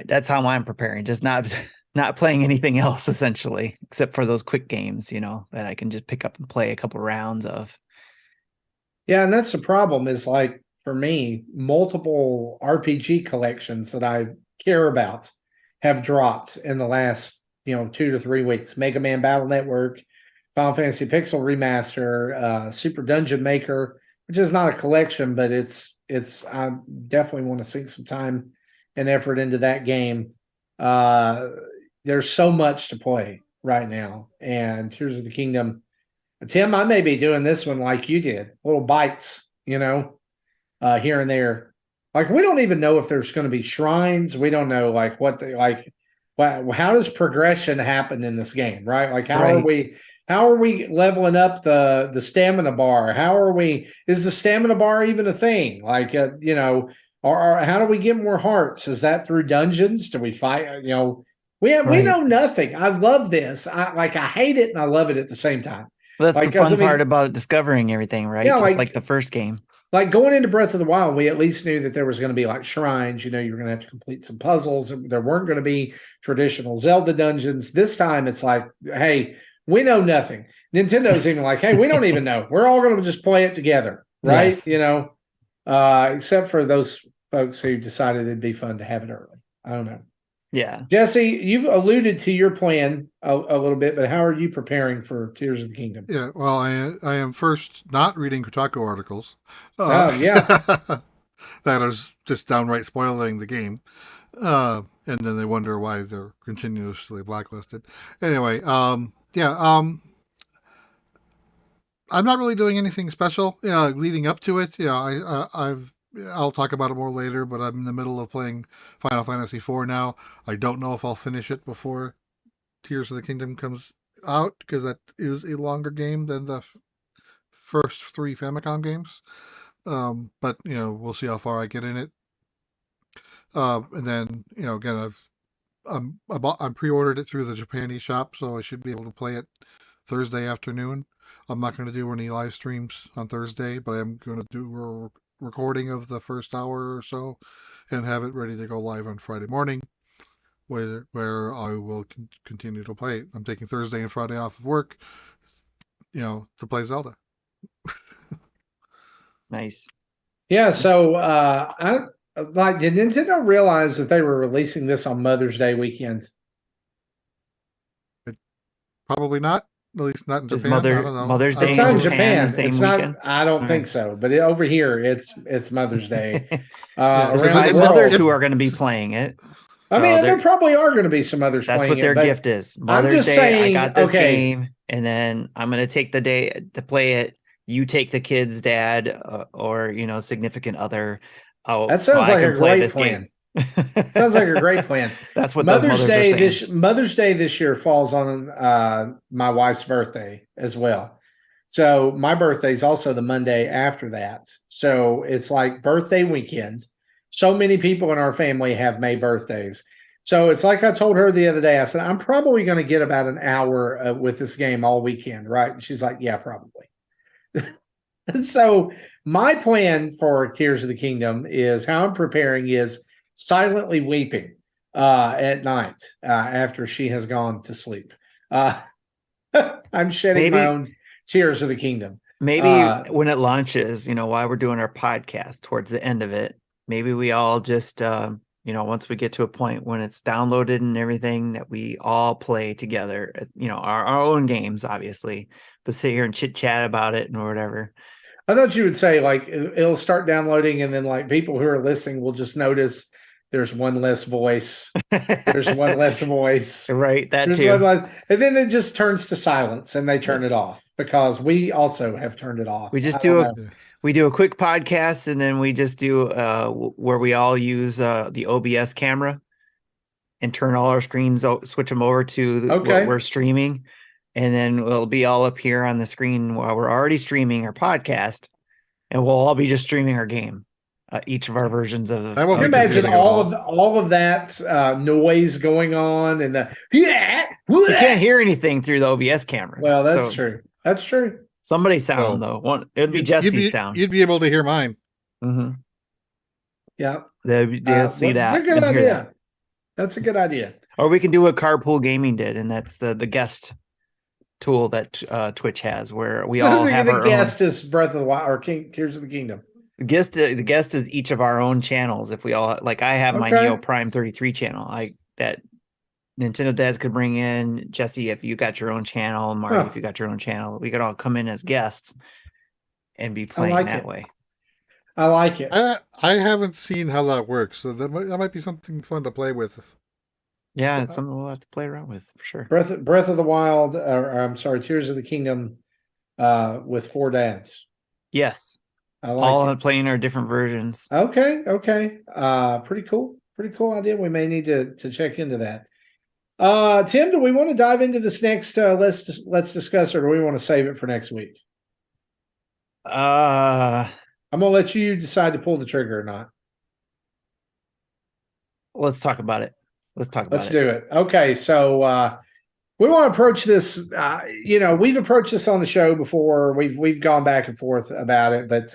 that's how I'm preparing, just not playing anything else essentially, except for those quick games, that I can just pick up and play a couple rounds of. Yeah, and that's the problem is, like, for me, multiple RPG collections that I care about have dropped in the last 2 to 3 weeks. Mega Man Battle Network, Final Fantasy Pixel Remaster, Super Dungeon Maker, which is not a collection, but it's I definitely want to sink some time and effort into that game. There's so much to play right now, and Tears of the Kingdom. Tim, I may be doing this one like you did, little bites, here and there. Like, we don't even know if there's going to be shrines. We don't know how does progression happen in this game, right? Like, how are we leveling up the stamina bar? Is the stamina bar even a thing? Like, or how do we get more hearts? Is that through dungeons? Do we fight? We know nothing. I love this. I hate it and I love it at the same time. Well, that's the fun part about discovering everything, right? Yeah, just like the first game. Like, going into Breath of the Wild, we at least knew that there was going to be like shrines. You were going to have to complete some puzzles. There weren't going to be traditional Zelda dungeons. This time it's like, hey, we know nothing. Nintendo's even like, hey, we don't even know. We're all going to just play it together, right? Yes. Except for those folks who decided it'd be fun to have it early. I don't know. Yeah. Jesse, you've alluded to your plan a little bit, but how are you preparing for Tears of the Kingdom? Yeah, well, I am first not reading Kotaku articles. Yeah. That is just downright spoiling the game. And then they wonder why they're continuously blacklisted. Anyway, I'm not really doing anything special leading up to it. I'll talk about it more later, but I'm in the middle of playing Final Fantasy IV now. I don't know if I'll finish it before Tears of the Kingdom comes out, because that is a longer game than the first 3 Famicom games. But we'll see how far I get in it. And then again, I pre-ordered it through the Japan eShop, so I should be able to play it Thursday afternoon. I'm not going to do any live streams on Thursday, but I'm going to do a recording of the first hour or so and have it ready to go live on Friday morning, where I will continue to play it. I'm taking Thursday and Friday off of work, to play Zelda. Nice. Yeah, so did Nintendo realize that they were releasing this on Mother's Day weekend? Probably not. At least not in Japan. I don't know. Mother's Day it's not in Japan. The same it's weekend? Not. I don't think so. But over here, it's Mother's Day. There's mothers who are going to be playing it. So there probably are going to be some others. That's playing what their it, gift is. Mother's Day. Saying, I got this game. and then I'm going to take the day to play it. You take the kid's dad or significant other out That so sounds I like can a play great this plan. game. Sounds like a great plan. That's what those mothers are saying. Mother's Day this year falls on my wife's birthday as well. So my birthday is also the Monday after that. So it's like birthday weekend. So many people in our family have May birthdays. So it's like I told her the other day, I said, I'm probably going to get about an hour with this game all weekend, right? And she's like, yeah, probably. So my plan for Tears of the Kingdom is how I'm preparing is silently weeping at night after she has gone to sleep. I'm shedding my own Tears of the Kingdom. Maybe when it launches, while we're doing our podcast towards the end of it, maybe we all just, once we get to a point when it's downloaded and everything, that we all play together, our own games, obviously, but sit here and chit chat about it or whatever. I thought you would say like it'll start downloading and then like people who are listening will just notice there's one less voice. There's one less voice. Right, that there's too. And then it just turns to silence and they turn it off because we also have turned it off. We just do a quick podcast and then we just do where we all use the OBS camera and turn all our screens, switch them over to what we're streaming. And then it'll be all up here on the screen while we're already streaming our podcast, and we'll all be just streaming our game, each of our versions of. Can you imagine all of that noise going on and you can't hear anything through the OBS camera. Well, that's true. That's true. Somebody's sound though. It'd be Jesse's sound. You'd be able to hear mine. Mm-hmm. Yeah. They'll see that. That's a good idea. That's a good idea. Or we can do what Carpool Gaming did, and that's the guest tool that Twitch has, where we all have our guest is Breath of the Wild or Tears of the Kingdom. The guest is each of our own channels. If we all like, I have my Neo Prime 33 channel. That Nintendo Dads could bring in Jesse if you got your own channel, Marty if you got your own channel. We could all come in as guests and be playing that way. I like it. I haven't seen how that works, so that might be something fun to play with. Yeah, it's something we'll have to play around with for sure. Breath of the Wild, or I'm sorry, Tears of the Kingdom, with 4 dads. Yes, I like all playing our different versions. Okay. Pretty cool idea. We may need to check into that. Tim, do we want to dive into this next? Let's discuss, or do we want to save it for next week? I'm gonna let you decide to pull the trigger or not. Let's talk about it. Let's do it. Okay, so we want to approach this. We've approached this on the show before. We've gone back and forth about it, but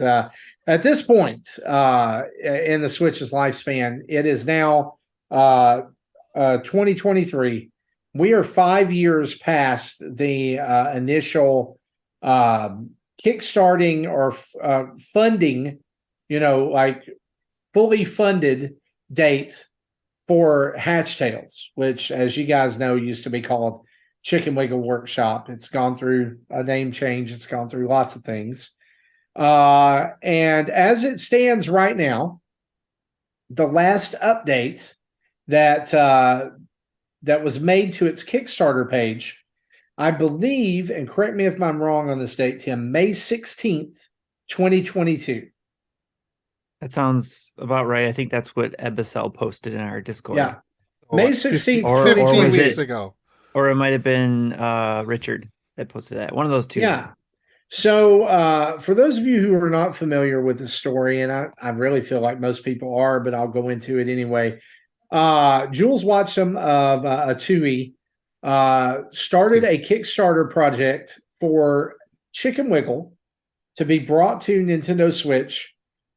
at this point in the Switch's lifespan, it is now 2023. We are 5 years past the initial kickstarting or funding, like fully funded date for Hatch Tales, which, as you guys know, used to be called Chicken Wiggle Workshop. It's gone through a name change. It's gone through lots of things. And as it stands right now, the last update that was made to its Kickstarter page, I believe, and correct me if I'm wrong on this date, Tim, May 16th, 2022. That sounds about right. I think that's what Ebicel posted in our Discord. Yeah. May 16th. 15 weeks ago. Or it might have been Richard that posted that. One of those two. Yeah. So for those of you who are not familiar with the story, and I really feel like most people are, but I'll go into it anyway. Jules Watson of Atui started a Kickstarter project for Chicken Wiggle to be brought to Nintendo Switch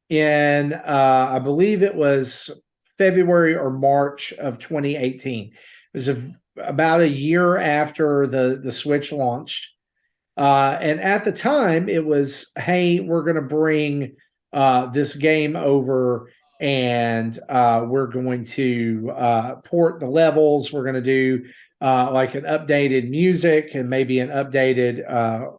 in I believe it was February or March of 2018. It was about a year after the Switch launched. And at the time, it was, hey, we're going to bring this game over and we're going to port the levels. We're going to do like an updated music and maybe an updated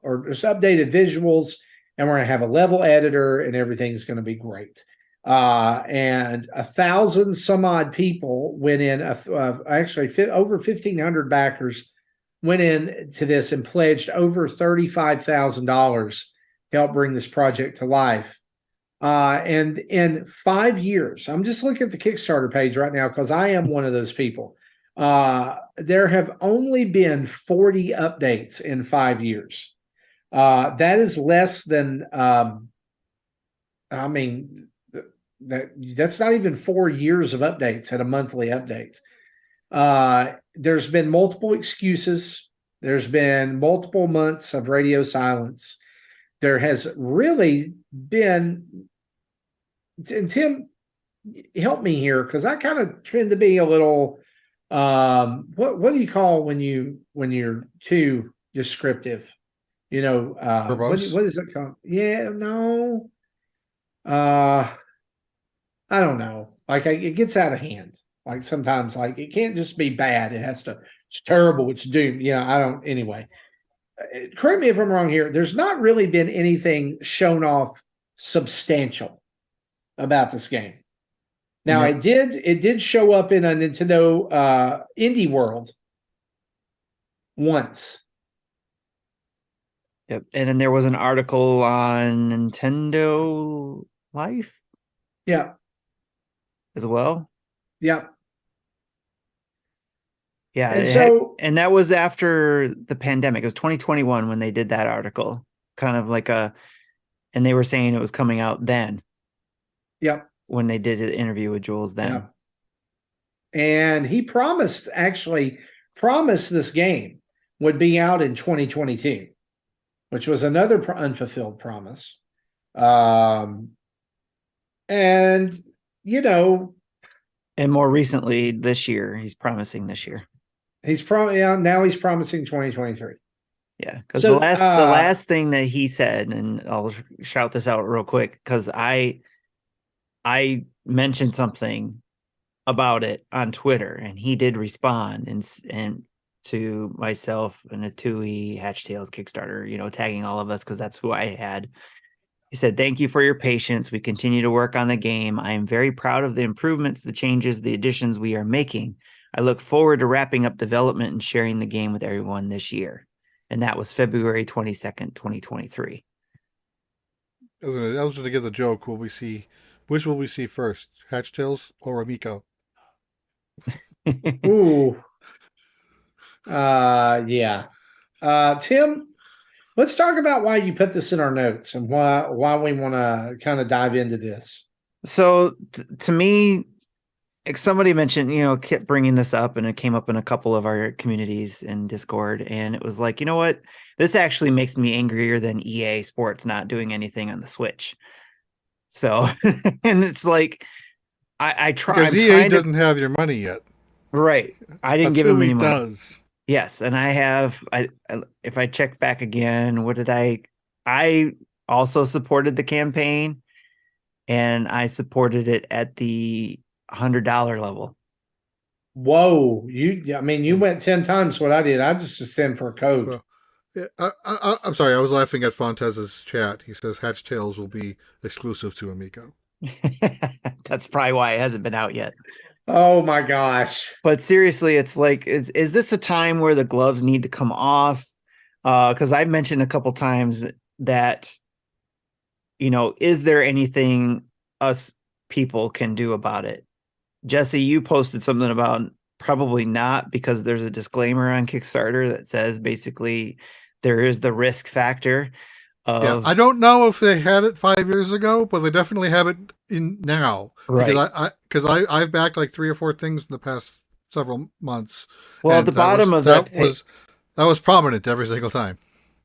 or just updated visuals. And we're going to have a level editor and everything's going to be great. And 1,000 some odd people went in, actually over 1,500 backers went into this and pledged over $35,000 to help bring this project to life. And in 5 years, I'm just looking at the Kickstarter page right now because I am one of those people. There have only been 40 updates in 5 years. That is less than, that's not even 4 years of updates at a monthly update. There's been multiple excuses. There's been multiple months of radio silence. There has really been, and Tim, help me here because I kind of tend to be a little, what do you call when you're too descriptive? What is it called? Yeah, no. I don't know. Like it gets out of hand. Like sometimes, like it can't just be bad. It's terrible. It's doomed. Anyway, correct me if I'm wrong here. There's not really been anything shown off substantial about this game. Now it did show up in a Nintendo Indie World once. Yep. And then there was an article on Nintendo Life. Yeah. As well. Yeah. Yeah. And that was after the pandemic. It was 2021 when they did that article, kind of like and they were saying it was coming out then. Yep. When they did an interview with Jules then. Yeah. And he promised this game would be out in 2022, which was another unfulfilled promise. And more recently this year, he's promising this year. Now he's promising 2023. Yeah, because the last thing that he said, and I'll shout this out real quick because I mentioned something about it on Twitter, and he did respond and to myself and a Tui Hatch Tales Kickstarter, tagging all of us because that's who I had. He said, "Thank you for your patience. We continue to work on the game. I am very proud of the improvements, the changes, the additions we are making. I look forward to wrapping up development and sharing the game with everyone this year." And that was February 22nd, 2023. I was going to give the joke. Which will we see first, Hatch Tales or Amico? Ooh. Yeah. Tim, let's talk about why you put this in our notes and why we want to kind of dive into this. So to me, like somebody mentioned, kept bringing this up, and it came up in a couple of our communities in Discord, and it was like, you know what? This actually makes me angrier than EA Sports not doing anything on the Switch. So, and it's like, I try. Because EA doesn't have your money yet. Right. I didn't give him any money. Does. Yes. And I have, if I check back again, what did I also supported the campaign, and I supported it at the $100 level. Whoa. You went 10 times what I did. I just sent for a code. Well, yeah, I'm sorry. I was laughing at Fontez's chat. He says Hatch Tales will be exclusive to Amico. That's probably why it hasn't been out yet. Oh my gosh. But seriously, it's like, is this a time where the gloves need to come off? Because I mentioned a couple times that, is there anything us people can do about it? Jesse, you posted something about probably not, because there's a disclaimer on Kickstarter that says basically there is the risk factor of. Yeah, I don't know if they had it 5 years ago, but they definitely have it in now. Right. Because I've backed like 3 or 4 things in the past several months. Well, at the bottom of that was prominent every single time.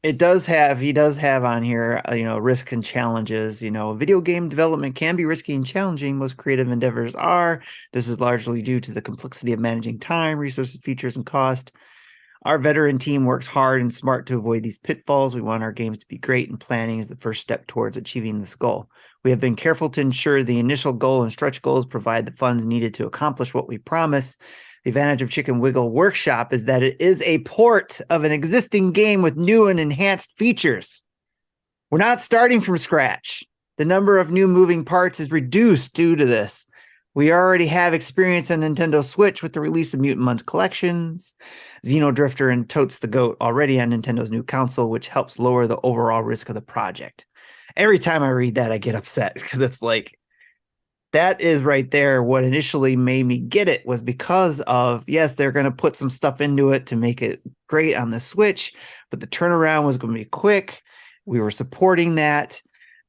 He does have on here, risk and challenges. Video game development can be risky and challenging. Most creative endeavors are. This is largely due to the complexity of managing time, resources, features, and cost. Our veteran team works hard and smart to avoid these pitfalls. We want our games to be great, and planning is the first step towards achieving this goal. We have been careful to ensure the initial goal and stretch goals provide the funds needed to accomplish what we promise. The advantage of Chicken Wiggle Workshop is that it is a port of an existing game with new and enhanced features. We're not starting from scratch. The number of new moving parts is reduced due to this. We already have experience on Nintendo Switch with the release of Mutant Mudds collections, Xenodrifter and Totes the Goat already on Nintendo's new console, which helps lower the overall risk of the project. Every time I read that, I get upset because it's like, that is right there. What initially made me get it was because of, yes, they're going to put some stuff into it to make it great on the Switch, but the turnaround was going to be quick. We were supporting that.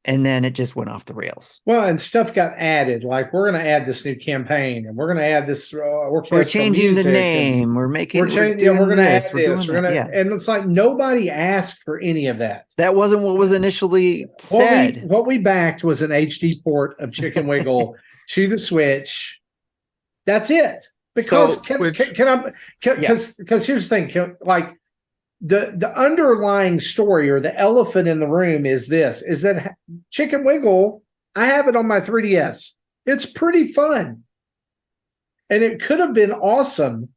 And then it just went off the rails. Well, and stuff got added. Like, we're going to add this new campaign, and we're going to add this We're changing the name. We're making. We're going to add this. We're going to. And it's like nobody asked for any of that. That wasn't what was initially said. What we backed was an HD port of Chicken Wiggle to the Switch. That's it. Because because here's the thing. Like, the underlying story or the elephant in the room is that Chicken Wiggle, I have it on my 3DS. It's pretty fun. And it could have been awesome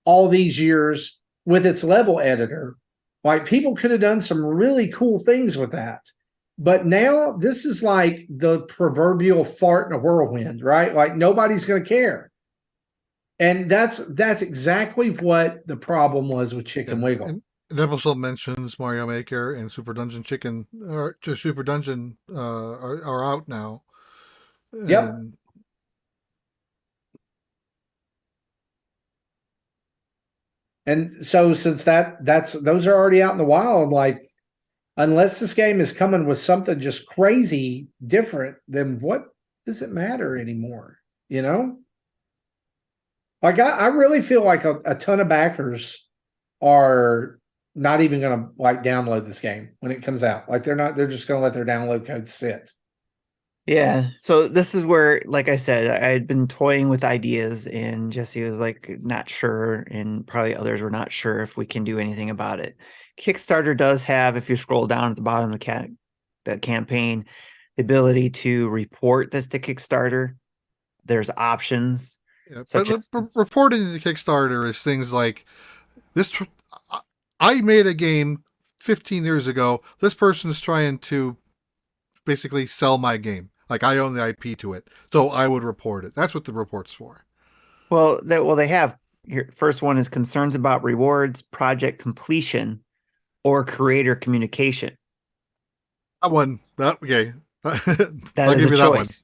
all these years with its level editor. Like, people could have done some really cool things with that. But now this is like the proverbial fart in a whirlwind, right? Like, nobody's going to care. And that's exactly what the problem was with Chicken Wiggle. It also mentions Mario Maker and Super Dungeon Chicken, or Super Dungeon are out now. Yep. And so since those are already out in the wild, like, unless this game is coming with something just crazy different, then what does it matter anymore? You know? Like, I really feel like a ton of backers are not even going to like download this game when it comes out. Like, they're just going to let their download code sit. Yeah. So this is where, like I said, I had been toying with ideas, and Jesse was like, not sure. And probably others were not sure if we can do anything about it. Kickstarter does have, if you scroll down at the bottom of the campaign, the ability to report this to Kickstarter. There's options. Yeah, but reporting to Kickstarter is things like this. I made a game 15 years ago. This person is trying to basically sell my game. Like, I own the IP to it, so I would report it. That's what the report's for. Well, they have here. First one is concerns about rewards, project completion, or creator communication. That okay. That is a choice.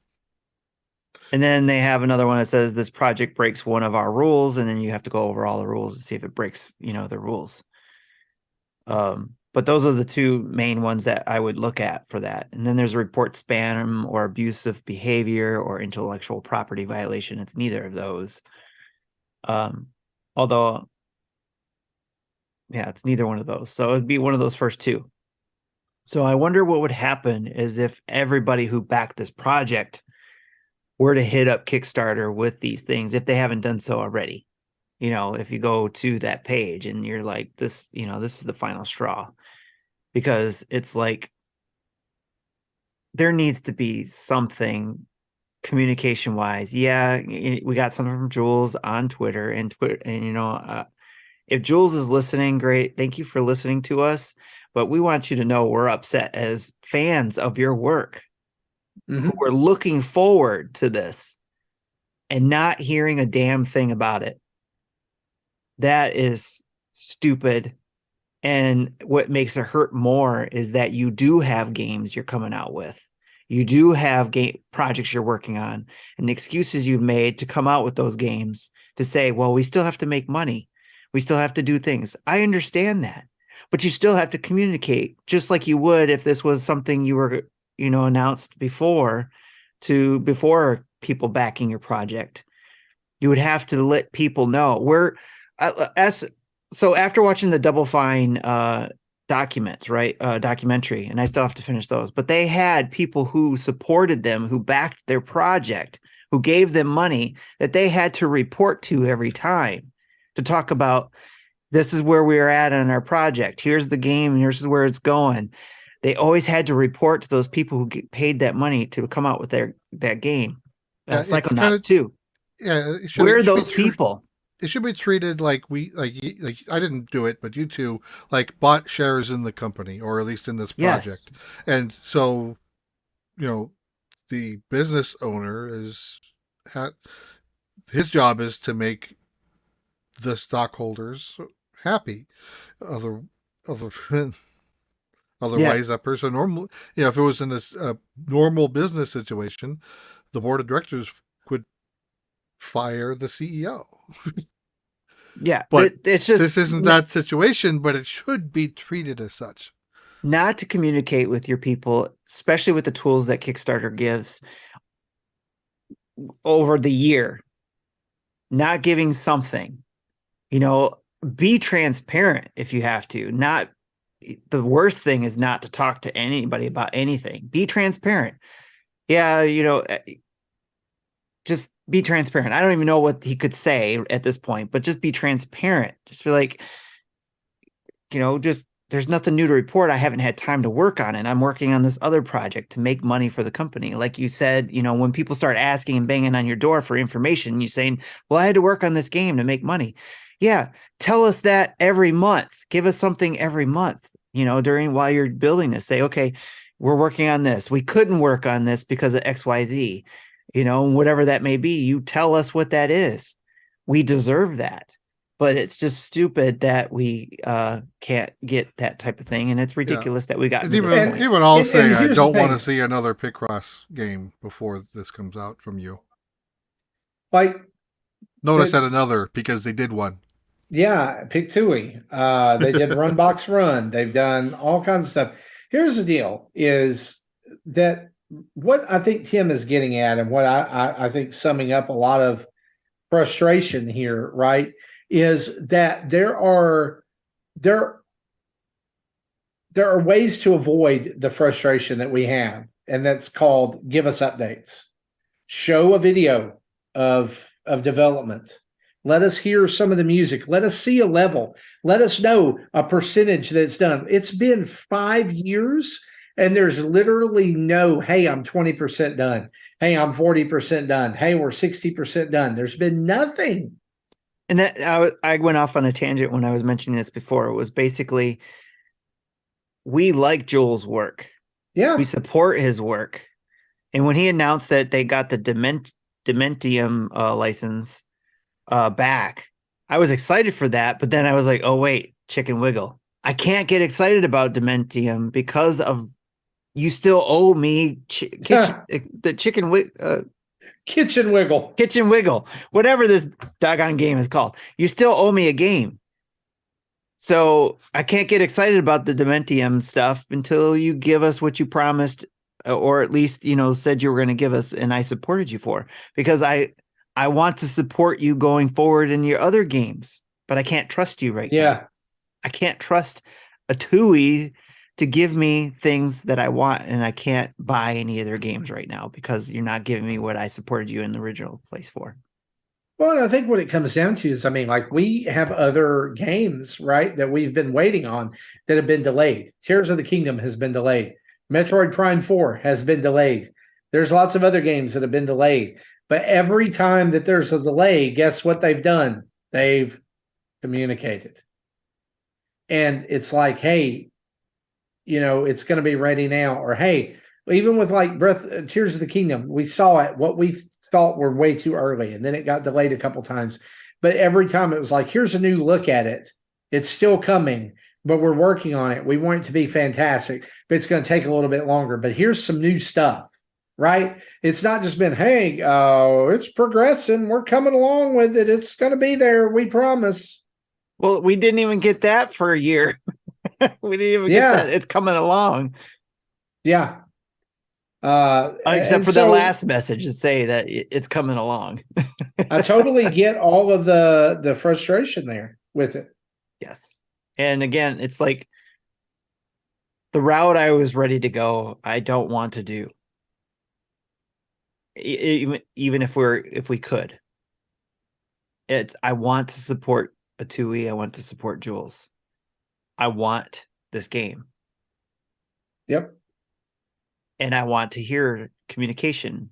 And then they have another one that says this project breaks one of our rules, and then you have to go over all the rules and see if it breaks, the rules. But those are the two main ones that I would look at for that. And then there's a report spam or abusive behavior or intellectual property violation. It's neither of those. Although, yeah, it's neither one of those. So it'd be one of those first two. So I wonder what would happen is if everybody who backed this project were to hit up Kickstarter with these things, if they haven't done so already. If you go to that page and you're like, this is the final straw, because it's like, there needs to be something communication wise. Yeah. We got something from Jules on Twitter and if Jules is listening, great. Thank you for listening to us, but we want you to know we're upset as fans of your work. Mm-hmm. We're looking forward to this and not hearing a damn thing about it. That is stupid. And what makes it hurt more is that you do have games you're coming out with. You do have game projects you're working on, and the excuses you've made to come out with those games to say, well, we still have to make money. We still have to do things. I understand that, but you still have to communicate just like you would if this was something you were, announced before people backing your project. You would have to let people know so after watching the Double Fine documents, right? Documentary, and I still have to finish those, but they had people who supported them, who backed their project, who gave them money that they had to report to every time to talk about, this is where we're at on our project. Here's the game, and here's where it's going. They always had to report to those people who get paid that money to come out with that game. Psychonauts too. Yeah, where are those people? It should be treated like I didn't do it, but you two bought shares in the company, or at least in this project. Yes. And so, the business owner is his job is to make the stockholders happy. Other, other, Yeah. otherwise, that person normally, if it was in a normal business situation, the board of directors would fire the CEO. Yeah. But It's just this isn't that situation, but it should be treated as such. not to communicate with your people, especially with the tools that Kickstarter gives over the year, not giving something, be transparent if you have to. Not the worst thing is not to talk to anybody about anything. Be transparent. Yeah, just be transparent. I don't even know what he could say at this point, but just be transparent. Just be like, just there's nothing new to report. I haven't had time to work on it. I'm working on this other project to make money for the company. Like you said, when people start asking and banging on your door for information, you're saying, well, I had to work on this game to make money. Yeah. Tell us that every month. Give us something every month, while you're building this. Say, okay, we're working on this. We couldn't work on this because of XYZ, whatever that may be. You tell us what that is. We deserve that. But it's just stupid that we can't get that type of thing, and it's ridiculous that we got. Even I'll say I don't want to see another Picross game before this comes out from you. Like, notice that another because they did one. Yeah, Pictui. They did Run Box Run. They've done all kinds of stuff. Here's the deal: is that what I think Tim is getting at, and what I think summing up a lot of frustration here, right? Is that there are ways to avoid the frustration that we have, and that's called give us updates. Show a video of development. Let us hear some of the music. Let us see a level. Let us know a percentage that's done. It's been 5 years, and there's literally no, hey, I'm 20% done. Hey, I'm 40% done. Hey, we're 60% done. There's been nothing. And that I went off on a tangent when I was mentioning this before. It was basically, we like Joel's work. Yeah. We support his work. And when he announced that they got the Dementium license back, I was excited for that. But then I was like, oh, wait, Chicken Wiggle. I can't get excited about Dementium because of you still owe me the Chicken Wiggle. Kitchen Wiggle, whatever this doggone game is called. You still owe me a game. So I can't get excited about the Dementium stuff until you give us what you promised, or at least, said you were going to give us, and I supported you for, because I want to support you going forward in your other games, but I can't trust you right now. I can't trust a TUI to give me things that I want, and I can't buy any of their games right now because you're not giving me what I supported you in the original place for. Well, I think what it comes down to is, we have other games, right, that we've been waiting on that have been delayed. Tears of the Kingdom has been delayed. Metroid Prime 4 has been delayed. There's lots of other games that have been delayed. But every time that there's a delay, guess what they've done? They've communicated. And it's like, hey, it's going to be ready now. Or, hey, even with Tears of the Kingdom, we saw it, what we thought were way too early, and then it got delayed a couple times. But every time it was like, here's a new look at it. It's still coming, but we're working on it. We want it to be fantastic, but it's going to take a little bit longer. But here's some new stuff, right? It's not just been, hey, it's progressing. We're coming along with it. It's going to be there. We promise. Well, we didn't even get that for a year. We didn't even get that. It's coming along. Yeah. Except for the last message to say that it's coming along. I totally get all of the frustration there with it. Yes. And again, it's like the route I was ready to go, I don't want to do. Even if we could. I want to support a TUI. I want to support Jules. I want this game. Yep. And I want to hear communication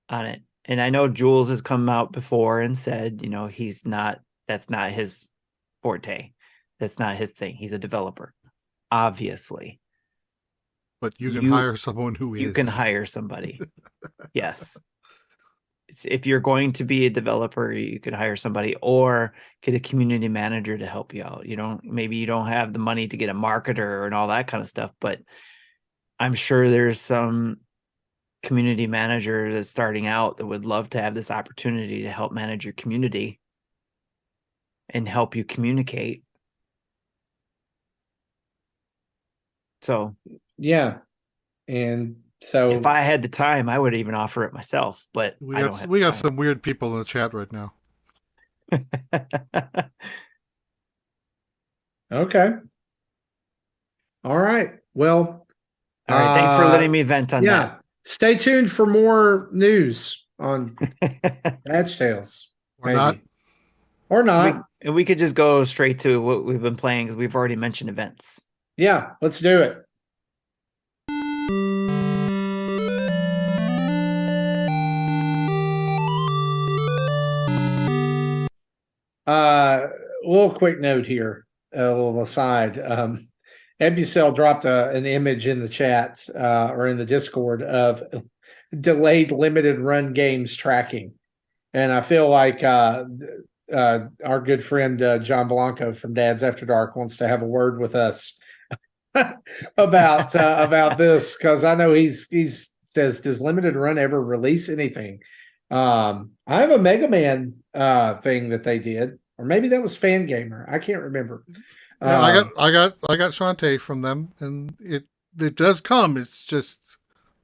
on it. And I know Jules has come out before and said, that's not his forte. That's not his thing. He's a developer, obviously. But you can hire someone who is. You can hire somebody. Yes. if you're going to be a developer, you could hire somebody or get a community manager to help you out. Maybe you don't have the money to get a marketer and all that kind of stuff, but I'm sure there's some community manager that's starting out that would love to have this opportunity to help manage your community and help you communicate. So Yeah. And so if I had the time, I would even offer it myself, but We I got don't have we the got time. some weird people in the chat right now. okay. All right. Well, All right. Thanks for letting me vent on yeah. Stay tuned for more news on that. Patch Tales. Or not. Or not. we could just go straight to what we've been playing because we've already mentioned events. Yeah, let's do it. A little quick note here, a little aside. Ebucel dropped an image in the chat or in the Discord of delayed limited run games tracking. And I feel like our good friend John Blanco from Dad's After Dark wants to have a word with us about this, because I know he's says, does limited run ever release anything? I have a Mega Man thing that they did, or maybe that was Fan Gamer. I can't remember. Yeah, I got Shantae from them, and it does come. It's just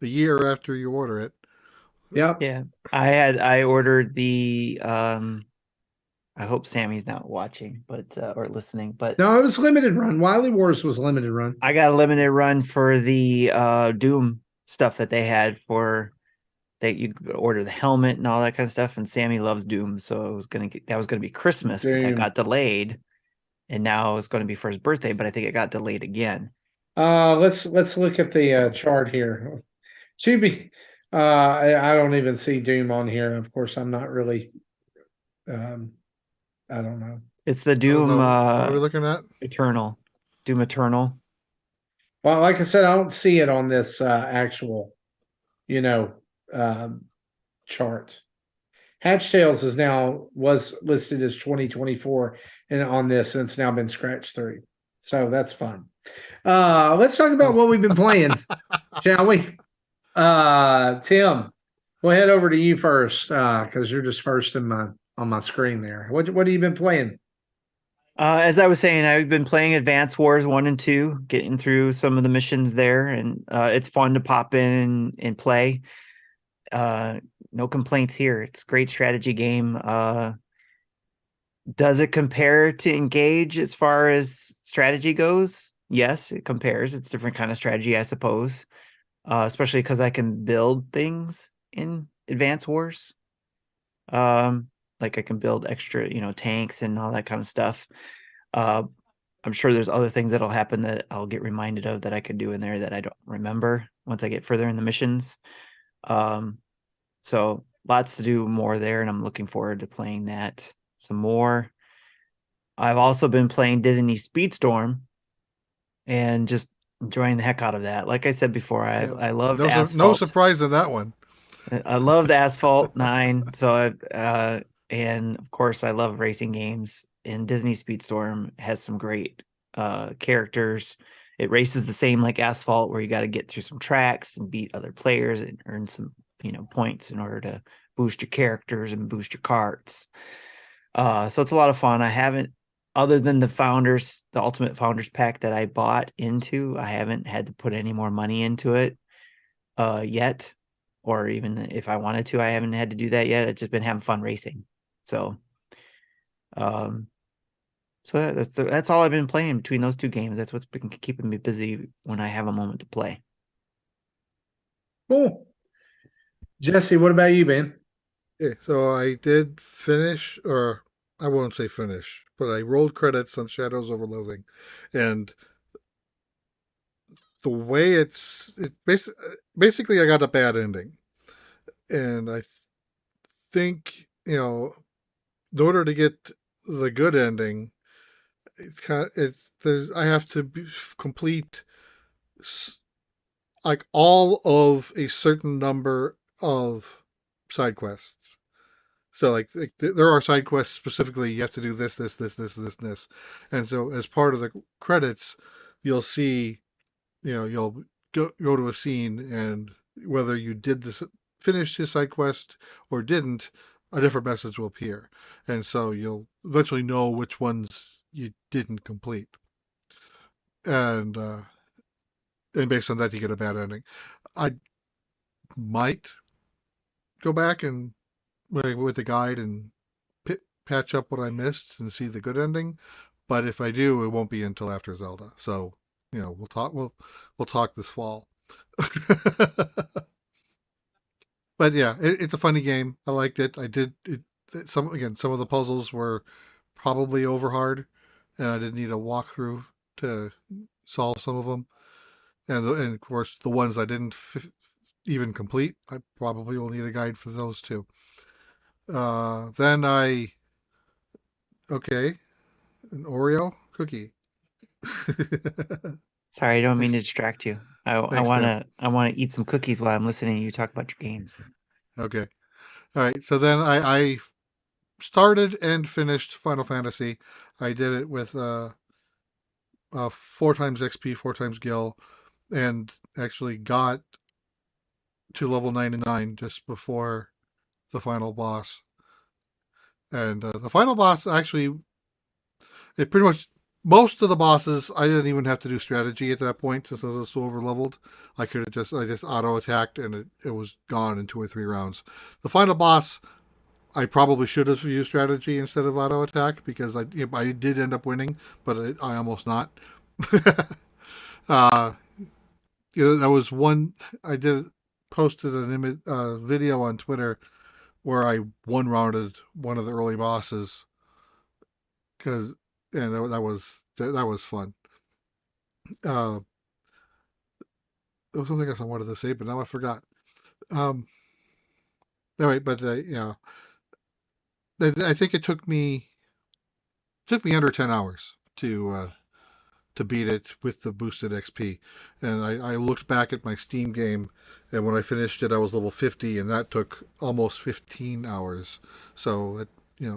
the year after you order it. Yep. Yeah. I ordered the I hope Sammy's not watching, but or listening, but No, it was limited run. Wily Wars was limited run. I got a limited run for the Doom stuff that they had for that you could order the helmet and all that kind of stuff. And Sammy loves Doom, so that was gonna be Christmas, but that got delayed, and now it's going to be for his birthday. But I think it got delayed again. Let's look at the chart here. Chibi, I don't even see Doom on here. Of course, I'm not really. I don't know. It's the Doom. What are we looking at? Eternal, Doom Eternal. Well, like I said, I don't see it on this actual, chart. Hatch Tales was listed as 2024, and on this, and it's now been scratched through. So that's fun. Let's talk about what we've been playing, shall we? Tim, we'll head over to you first, because you're just first on my screen there. What have you been playing? As I was saying, I've been playing Advance Wars 1 and 2, getting through some of the missions there, and it's fun to pop in and play. No complaints here. It's a great strategy game. Does it compare to Engage as far as strategy goes? Yes, it compares. It's a different kind of strategy, I suppose, especially because I can build things in Advance Wars. Like I can build extra, tanks and all that kind of stuff. I'm sure there's other things that'll happen that I'll get reminded of that I could do in there that I don't remember once I get further in the missions. So lots to do more there, and I'm looking forward to playing that some more. I've also been playing Disney Speedstorm and just enjoying the heck out of that. Like I said before, I love Asphalt. No surprise in that one. I loved Asphalt 9. So and of course I love racing games, and Disney Speedstorm has some great characters. It races the same like Asphalt, where you got to get through some tracks and beat other players and earn some points in order to boost your characters and boost your carts. So it's a lot of fun. I haven't, other than the Ultimate Founders pack that I bought into, I haven't had to put any more money into it yet, or even if I wanted to, I haven't had to do that yet. It's just been having fun racing. So that's all I've been playing between those two games. That's what's been keeping me busy when I have a moment to play. Cool. Jesse, what about you, man? Okay, so I did finish, or I won't say finish, but I rolled credits on Shadows over Loathing, and the way it basically I got a bad ending, and I think in order to get the good ending, I have to complete like all of a certain number of side quests, So there are side quests specifically you have to do this, this, this, this, this, and this, and so as part of the credits, you'll see, you'll go to a scene, and whether you did this, finished his side quest or didn't, a different message will appear, and so you'll eventually know which ones you didn't complete, and based on that, you get a bad ending. I might go back and with a guide and patch up what I missed and see the good ending. But if I do, it won't be until after Zelda. So, we'll talk. We'll talk this fall. But yeah, it's a funny game. I liked it. I did it. Some of the puzzles were probably over hard, and I did need a walkthrough to solve some of them. And of course, the ones I didn't even complete, I probably will need a guide for those too. Then okay, an Oreo cookie. Sorry, I don't mean Thanks, to distract you. I thanks, Tim. wanna eat some cookies while I'm listening to you talk about your games. Okay, all right. So then I started and finished Final Fantasy. I did it with 4 times XP, 4 times Gil, and actually got to level 99 just before the final boss. And the final boss actually, it pretty much, most of the bosses I didn't even have to do strategy at that point since I was so over leveled. I just auto attacked and it was gone in 2 or 3 rounds. The final boss, I probably should have used strategy instead of auto attack because I did end up winning, but I almost not. uh, that was one I did posted an image video on Twitter where I one rounded one of the early bosses because that was fun. Uh, there was something else I wanted to say, but now I forgot. Anyway, but yeah, I think it took me under 10 hours to beat it with the boosted XP. And I looked back at my Steam game, and when I finished it, I was level 50, and that took almost 15 hours. So it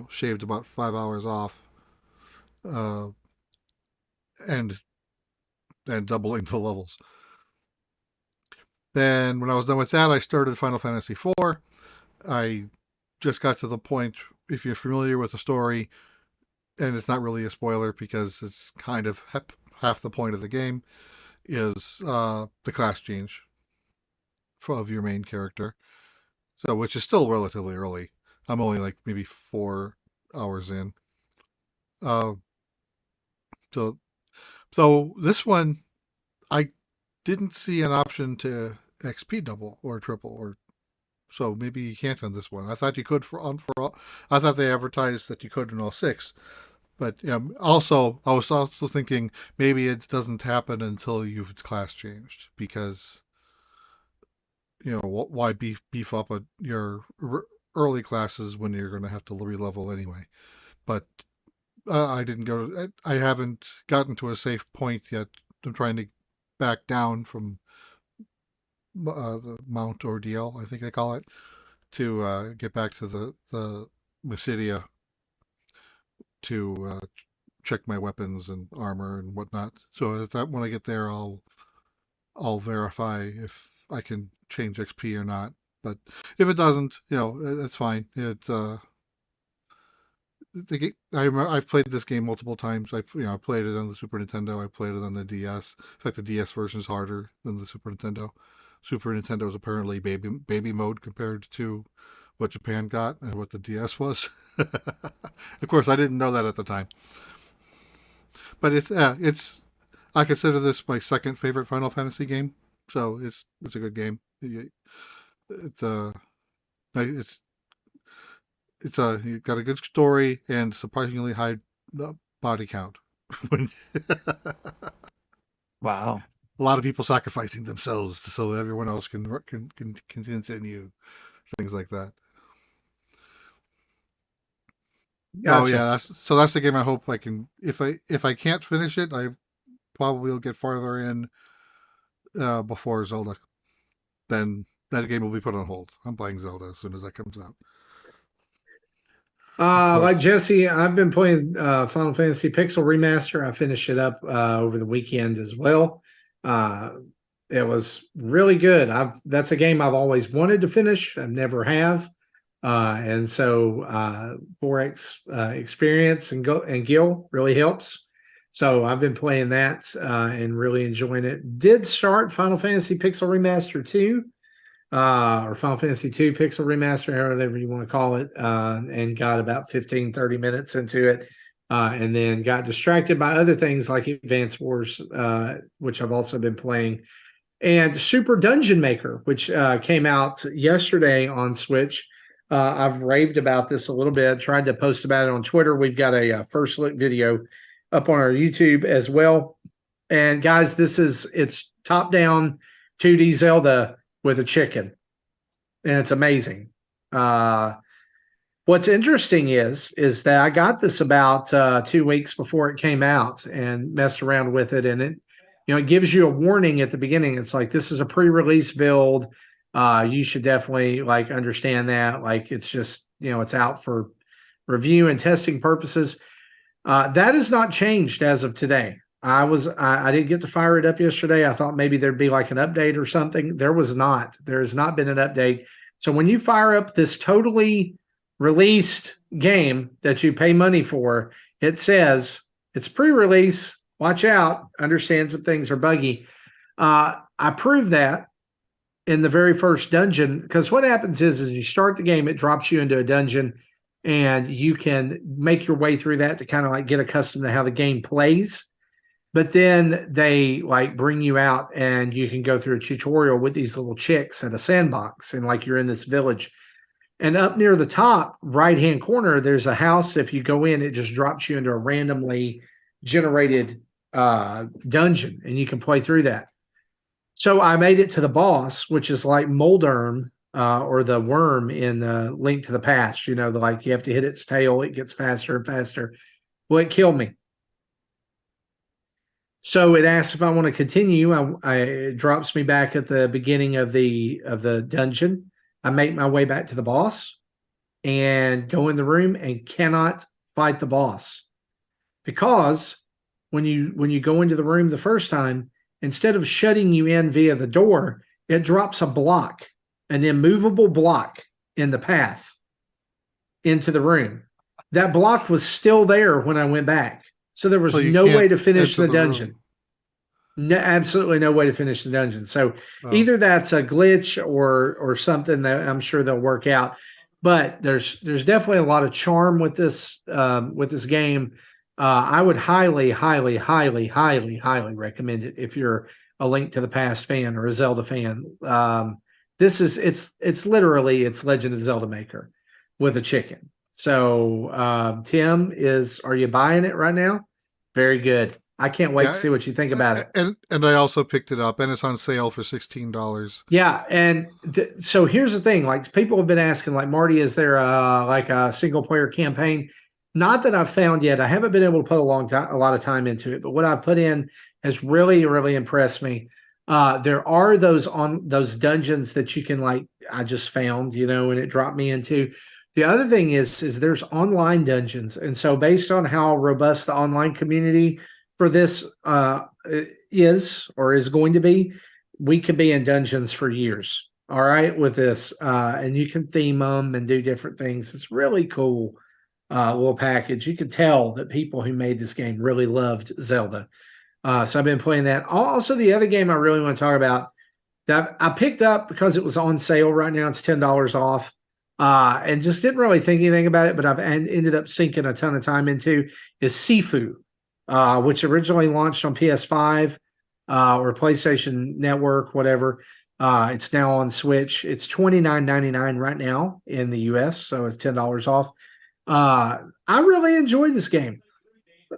shaved about 5 hours off, uh, and doubling the levels. Then when I was done with that, I started Final Fantasy IV. I just got to the point, if you're familiar with the story, and it's not really a spoiler because it's kind of half the point of the game, is the class change of your main character. So, which is still relatively early. I'm only like maybe 4 hours in. Uh, so, this one, I didn't see an option to XP double or triple, or so maybe you can't on this one. I thought you could for all. I thought they advertised that you could in all 6. But also, I was also thinking maybe it doesn't happen until you've class changed because why beef up your early classes when you're going to have to re-level anyway. But I didn't go. I haven't gotten to a safe point yet. I'm trying to back down from the Mount Ordeal, I think they call it, to get back to the Mysidia to check my weapons and armor and whatnot. So when I get there, I'll verify if I can change XP or not. But if it doesn't, that's fine. I've played this game multiple times. I played it on the Super Nintendo. I played it on the DS. In fact, the DS version is harder than the Super Nintendo. Super Nintendo is apparently baby mode compared to what Japan got and what the DS was. Of course, I didn't know that at the time. But it's I consider this my second favorite Final Fantasy game, so it's a good game. It's got a good story and surprisingly high body count. Wow. A lot of people sacrificing themselves so that everyone else can continue, things like that. Gotcha. Oh yeah, that's the game. I hope I can. If I can't finish it, I probably will get farther in before Zelda. Then that game will be put on hold. I'm playing Zelda as soon as that comes out. Like Jesse, I've been playing Final Fantasy Pixel Remaster. I finished it up over the weekend as well. It was really good. That's a game I've always wanted to finish. I never have. And so 4X experience and Gil really helps. So I've been playing that and really enjoying it. Did start Final Fantasy Pixel Remaster 2, or Final Fantasy 2 Pixel Remaster, however you want to call it, and got about 15, 30 minutes into it. And then got distracted by other things like Advance Wars, which I've also been playing, and Super Dungeon Maker, which came out yesterday on Switch. I've raved about this a little bit, tried to post about it on Twitter. We've got a first look video up on our YouTube as well. And guys, it's top down 2D Zelda with a chicken. And it's amazing. What's interesting is that I got this about 2 weeks before it came out and messed around with it. And it gives you a warning at the beginning. It's like, this is a pre-release build. You should definitely understand that. It's just, it's out for review and testing purposes. That has not changed as of today. I didn't get to fire it up yesterday. I thought maybe there'd be an update or something. There was not. There has not been an update. So when you fire up this totally released game that you pay money for, it says it's pre-release. Watch out. Understand some things are buggy. I proved that in the very first dungeon, because what happens is you start the game, it drops you into a dungeon, and you can make your way through that to kind of get accustomed to how the game plays. But then they bring you out and you can go through a tutorial with these little chicks at a sandbox, and you're in this village. And up near the top right-hand corner, there's a house. If you go in, it just drops you into a randomly generated dungeon, and you can play through that. So I made it to the boss, which is like Moldurm, or the worm in Link to the Past. You have to hit its tail, it gets faster and faster. Well, it killed me. So it asks if I want to continue. It drops me back at the beginning of the dungeon. I make my way back to the boss and go in the room and cannot fight the boss, because when you go into the room the first time, instead of shutting you in via the door, it drops a block, an immovable block in the path into the room. That block was still there when I went back. So there was no way to finish the dungeon. No, absolutely no way to finish the dungeon. So either that's a glitch or something that I'm sure they'll work out. But there's definitely a lot of charm with this game. I would highly, highly, highly, highly, highly recommend it if you're a Link to the Past fan or a Zelda fan. It's literally Legend of Zelda Maker with a chicken. So Tim, are you buying it right now? Very good. I can't wait to see what you think about it. And I also picked it up, and it's on sale for $16. Yeah, and so here's the thing: people have been asking, Marty, is there a single player campaign? Not that I've found yet. I haven't been able to put a lot of time into it, but what I've put in has really, really impressed me. There are those dungeons that you can I just found, and it dropped me into. The other thing is there's online dungeons, and so based on how robust the online community for this is going to be, we could be in dungeons for years. All right, with this, and you can theme them and do different things. It's really cool. Little package. You could tell that people who made this game really loved Zelda. So I've been playing that. Also, the other game I really want to talk about that I picked up because it was on sale right now. It's $10 off, and just didn't really think anything about it, but I've ended up sinking a ton of time into is Sifu, which originally launched on PS5 or PlayStation Network, whatever. It's now on Switch. It's $29.99 right now in the US, so it's $10 off. I really enjoy this game.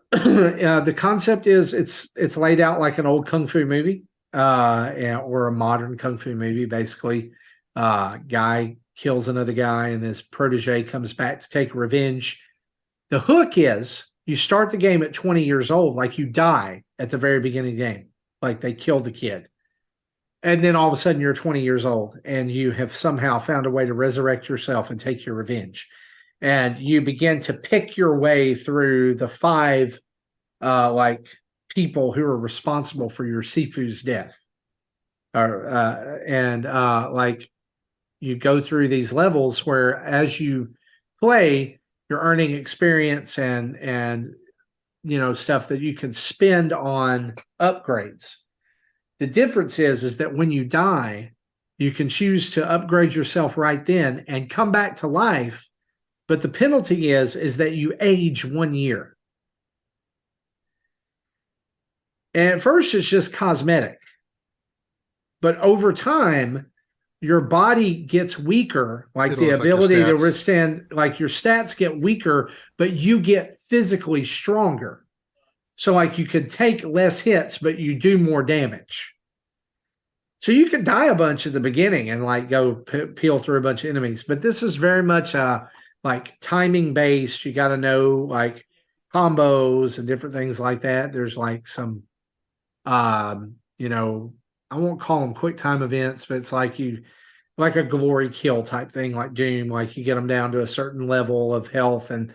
The concept is it's laid out like an old kung fu movie, or a modern kung fu movie. Basically, guy kills another guy, and his protege comes back to take revenge. The hook is you start the game at 20 years old, you die at the very beginning of the game, they killed the kid, and then all of a sudden you're 20 years old, and you have somehow found a way to resurrect yourself and take your revenge. and you begin to pick your way through the 5 like people who are responsible for your Sifu's death. Like you go through these levels where as you play, you're earning experience and stuff that you can spend on upgrades. The difference is that when you die, you can choose to upgrade yourself right then and come back to life. But the penalty is that you age 1 year. And at first it's just cosmetic. But over time, your body gets weaker, like the ability to withstand, like your stats get weaker, but you get physically stronger. So like you could take less hits, but you do more damage. So you could die a bunch at the beginning and like go peel through a bunch of enemies. But this is very much like timing based. You got to know like combos and different things like that. There's like some, I won't call them quick time events, but it's like like a glory kill type thing, like Doom, like you get them down to a certain level of health and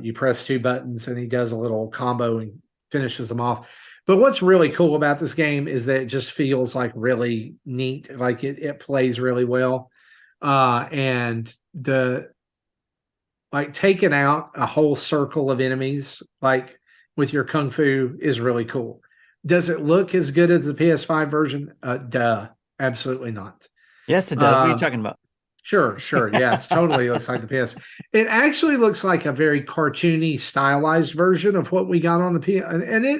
you press 2 buttons and he does a little combo and finishes them off. But what's really cool about this game is that it just feels like really neat. Like it plays really well. And like taking out a whole circle of enemies, like with your Kung Fu is really cool. Does it look as good as the PS5 version? Duh, absolutely not. Yes, it does. What are you talking about? Sure. Yeah, it totally looks like the PS. It actually looks like a very cartoony, stylized version of what we got on the PS.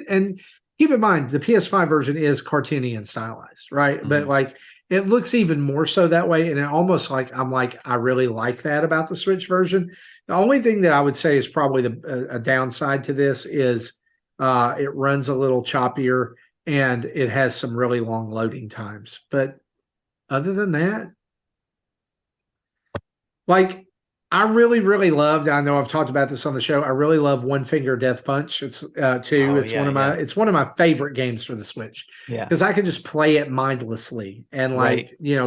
And keep in mind, the PS5 version is cartoony and stylized, right? Mm-hmm. But like, it looks even more so that way, and it almost like I really like that about the Switch version. The only thing that I would say is probably a downside to this is. It runs a little choppier and it has some really long loading times. But other than that, like I really, really loved, I know I've talked about this on the show. I really love One Finger Death Punch. It's it's one of my favorite games for the Switch. Yeah. Because I can just play it mindlessly and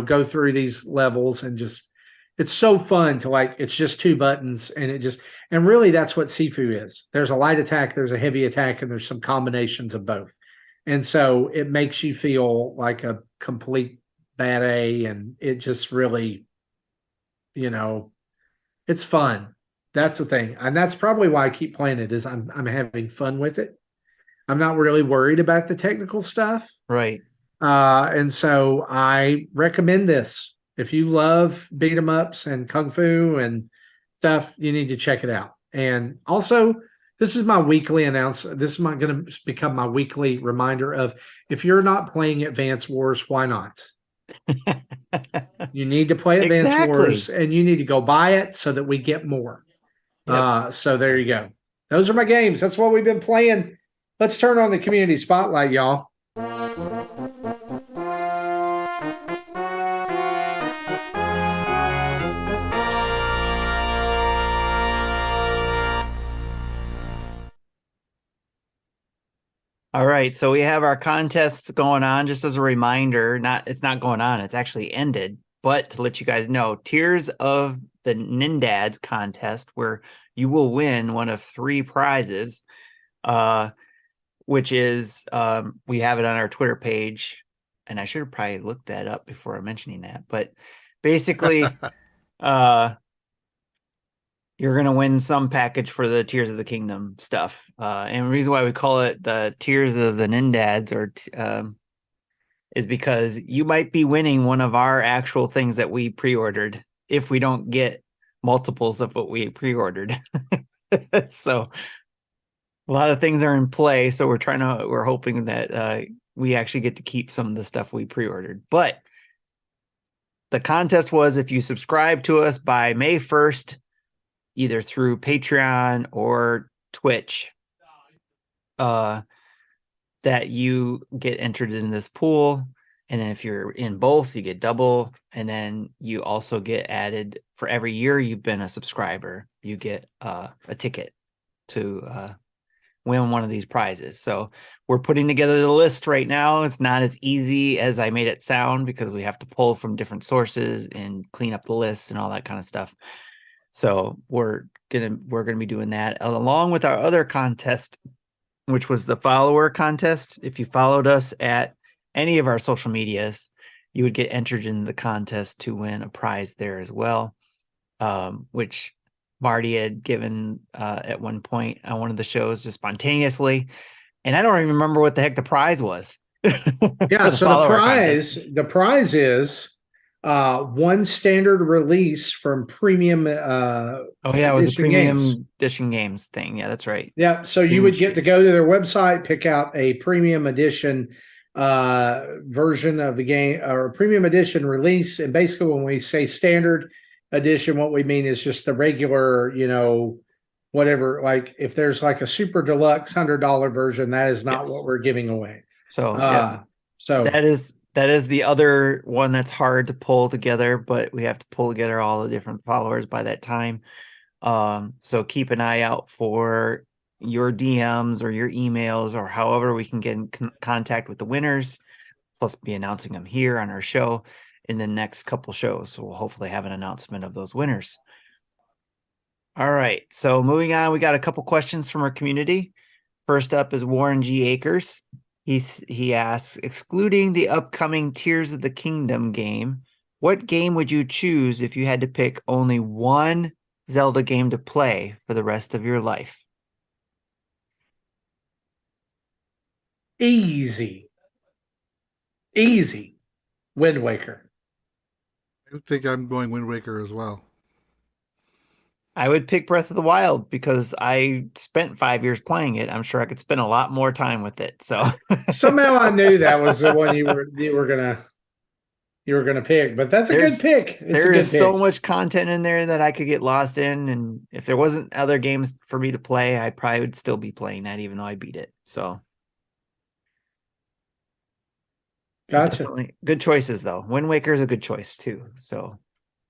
go through these levels and just it's so fun to like, it's just 2 buttons and really that's what Sifu is. There's a light attack, there's a heavy attack, and there's some combinations of both. And so it makes you feel like a complete bad A, and it just really, it's fun. That's the thing. And that's probably why I keep playing it is I'm having fun with it. I'm not really worried about the technical stuff. Right. And so I recommend this. If you love beat 'em ups and kung fu and stuff, you need to check it out. And also, this is my weekly announcement. This is going to become my weekly reminder of if you're not playing Advance Wars, why not? You need to play Advance Wars, and you need to go buy it so that we get more. Yep. So there you go. Those are my games. That's what we've been playing. Let's turn on the community spotlight, y'all. All right, so we have our contests going on. Just as a reminder, it's not going on, it's actually ended. But to let you guys know, Tears of the NINDADS contest, where you will win one of 3 prizes, which is we have it on our Twitter page, and I should have probably looked that up before mentioning that. But basically, you're going to win some package for the Tears of the Kingdom stuff. And the reason why we call it the Tears of the NINDADS is because you might be winning one of our actual things that we pre-ordered if we don't get multiples of what we pre-ordered. So a lot of things are in play. So we're hoping that we actually get to keep some of the stuff we pre-ordered. But the contest was if you subscribe to us by May 1st, either through Patreon or Twitch, that you get entered in this pool. And then if you're in both, you get double. And then you also get added for every year you've been a subscriber, you get a ticket to win one of these prizes. So we're putting together the list right now. It's not as easy as I made it sound because we have to pull from different sources and clean up the list and all that kind of stuff. So we're gonna be doing that along with our other contest, which was the follower contest. If you followed us at any of our social medias, you would get entered in the contest to win a prize there as well, which Marty had given at one point on one of the shows just spontaneously. And I don't even remember what the heck the prize was. Yeah, the so the prize is one standard release from premium Oh yeah, it was a edition games. premium edition games thing. Yeah, that's right. Yeah, so you Premium would get to streets. go to their website, pick out a premium edition version of the game or a premium edition release. And basically, when we say standard edition, what we mean is just the regular, whatever. Like if there's like a super deluxe $100 version, that is not what Yes. we're giving away. So yeah, So that is the other one that's hard to pull together, but we have to pull together all the different followers by that time. So keep an eye out for your DMs or your emails or however we can get in contact with the winners, plus be announcing them here on our show in the next couple shows. So we'll hopefully have an announcement of those winners. All right. So moving on, we got a couple questions from our community. First up is Warren G. Akers. He asks, excluding the upcoming Tears of the Kingdom game, what game would you choose if you had to pick only one Zelda game to play for the rest of your life? easy, Wind Waker. I think I'm going Wind Waker as well. I would pick Breath of the Wild because I spent 5 years playing it. I'm sure I could spend a lot more time with it. So Somehow I knew that was the one you were gonna pick, but that's a good pick. There is so much content in there that I could get lost in, and if there wasn't other games for me to play, I probably would still be playing that even though I beat it. So Gotcha. definitely good choices though. Wind Waker is a good choice too. So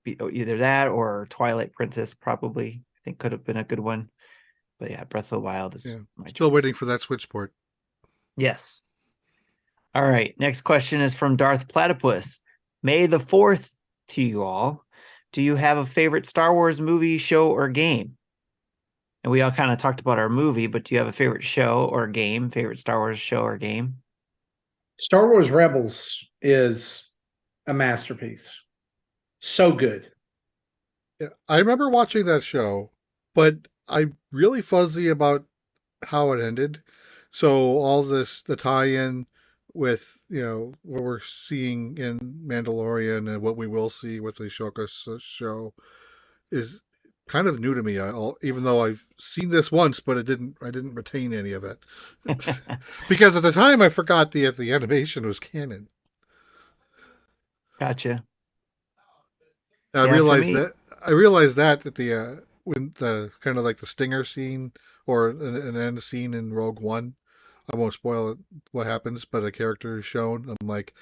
either that or Twilight Princess probably I think could have been a good one. But yeah, Breath of the Wild is my Still choice. waiting for that Switch port. Yes. All right. Next question is from Darth Platypus. May the 4th to you all. Do you have a favorite Star Wars movie, show, or game? And we all kind of talked about our movie, but do you have a favorite show or game, favorite Star Wars show or game? Star Wars Rebels is a masterpiece. So good. Yeah, I remember watching that show, but I'm really fuzzy about how it ended. So all this, the tie-in with what we're seeing in Mandalorian and what we will see with the Ashoka show is kind of new to me. Even though I've seen this once, but I didn't retain any of it because at the time I forgot the animation was canon. Gotcha. I realized that at the when the kind of like the stinger scene or an end scene in Rogue One. I won't spoil it, what happens, but a character is shown. I'm like,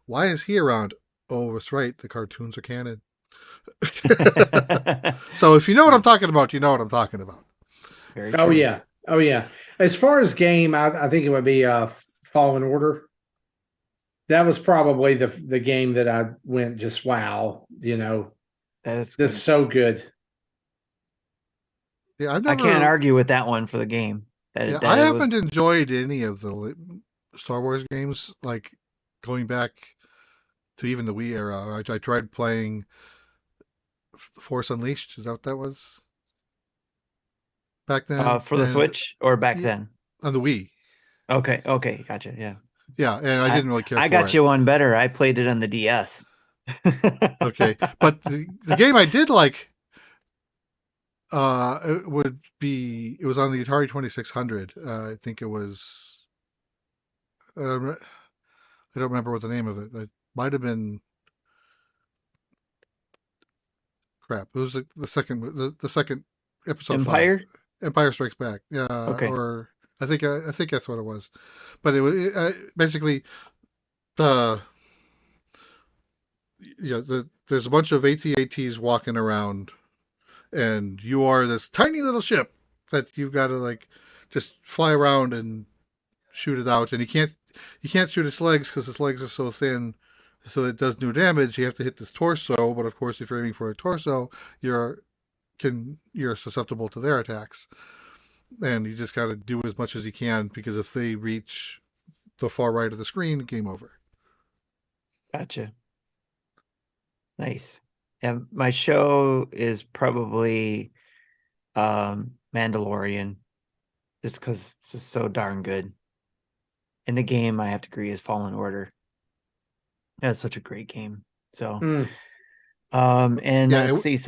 why is he around? Oh, that's right. The cartoons are canon. So if you know what I'm talking about, you know what I'm talking about. Very true. Oh yeah. As far as game, I think it would be Fallen Order. That was probably the game that I went just wow. That is just so good. Yeah, I can't argue with that one for the game. I haven't enjoyed any of the Star Wars games, like going back to even the Wii era. I tried playing Force Unleashed. Is that what that was? Back then? For the Switch or back then? On the Wii. Okay, gotcha. Yeah. Yeah, and I didn't really care. I got you one better. I played it on the DS. Okay, but the game I did like it was on the Atari 2600. I think it was I don't remember what the name of it. It might have been crap. It was the second episode. Empire? 5. Empire Strikes Back. Yeah. Okay. Or I think that's what it was. But it was basically there's a bunch of AT-ATs walking around, and you are this tiny little ship that you've got to like just fly around and shoot it out. And you can't shoot its legs because its legs are so thin, so it does no damage. You have to hit this torso. But of course, if you're aiming for a torso, you're you're susceptible to their attacks. And you just got to do as much as you can, because if they reach the far right of the screen, game over. Gotcha. Nice. Yeah, my show is probably Mandalorian, just because it's just so darn good. In the game, I have to agree, is Fallen Order. That's such a great game. So, and Yeah, let's see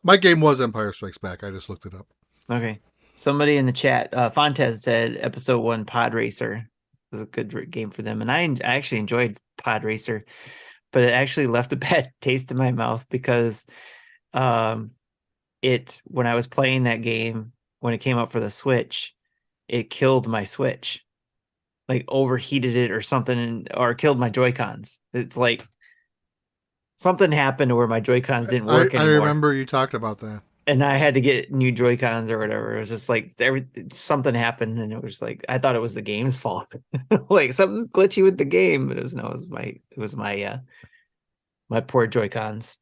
my game was Empire Strikes Back. I just looked it up. Okay. Somebody in the chat, Fontes said episode 1 Pod Racer was a good game for them. And I actually enjoyed Pod Racer, but it actually left a bad taste in my mouth because when I was playing that game, when it came out for the Switch, it killed my Switch, like overheated it or something, or killed my Joy-Cons. It's like something happened where my Joy-Cons didn't work anymore. I remember you talked about that. And I had to get new Joy-Cons or whatever. It was just like something happened, and it was like I thought it was the game's fault. Like something's glitchy with the game, but it was my my poor Joy-Cons.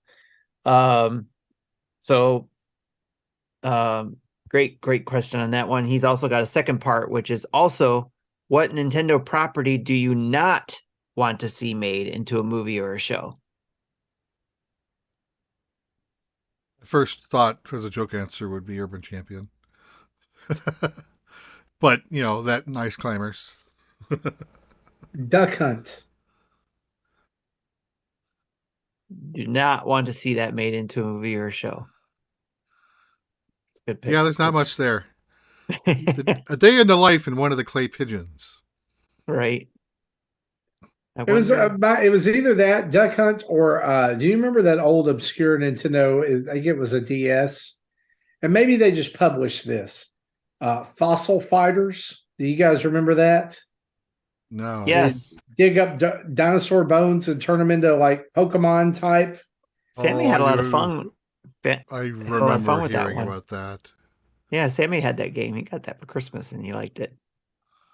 Great question on that one. He's also got a second part, which is also, what Nintendo property do you not want to see made into a movie or a show? First thought as a joke answer would be Urban Champion. But, that nice climbers. Duck Hunt. Do not want to see that made into a movie or a show. It's a good pick. Yeah, there's not much there. A day in the life in one of the clay pigeons. Right. It was either that Duck Hunt or do you remember that old obscure Nintendo? I think it was a DS, and maybe they just published this. Fossil Fighters. Do you guys remember that? No. Yes. They dig up dinosaur bones and turn them into like Pokemon type. Sammy had a lot of fun. I remember hearing about that. Yeah, Sammy had that game. He got that for Christmas, and he liked it.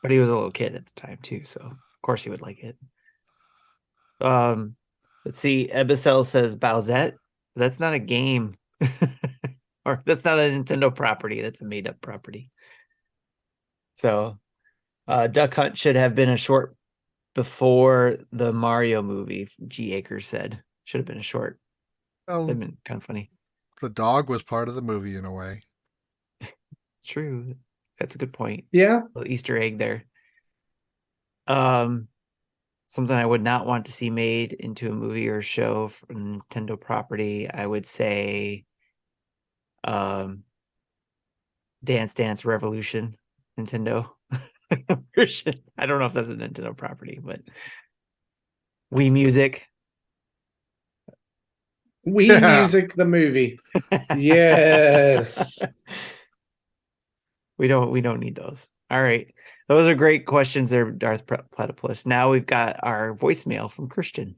But he was a little kid at the time too, so of course he would like it. Let's see. Ebicel says Bowsette. That's not a game. Or that's not a Nintendo property. That's a made-up property. So Duck Hunt should have been a short before the Mario movie, G. Akers said. Should have been a short. Well, That'd been kind of funny. The dog was part of the movie in a way. True. That's a good point. Yeah. A little Easter egg there. Something I would not want to see made into a movie or show from Nintendo property, I would say Dance Dance Revolution Nintendo version. I don't know if that's a Nintendo property, but Wii Music. Wii Music, the movie. Yes. We don't need those. All right. Those are great questions there, Darth Platypus. Now we've got our voicemail from Christian.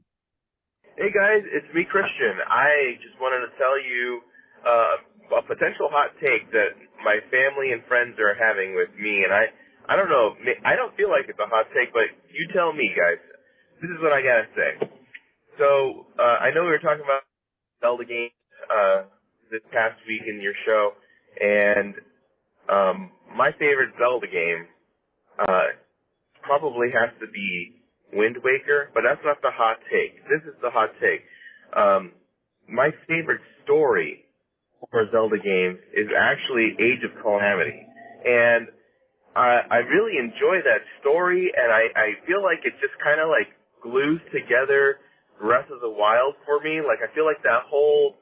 Hey guys, it's me, Christian. I just wanted to tell you a potential hot take that my family and friends are having with me, and I don't know, I don't feel like it's a hot take, but you tell me, guys. This is what I gotta say. So, I know we were talking about Zelda games this past week in your show, and my favorite Zelda game probably has to be Wind Waker, but that's not the hot take. This is the hot take. My favorite story for Zelda games is actually Age of Calamity. And I really enjoy that story, and I feel like it just kind of like glues together Breath of the Wild for me. Like, I feel like that whole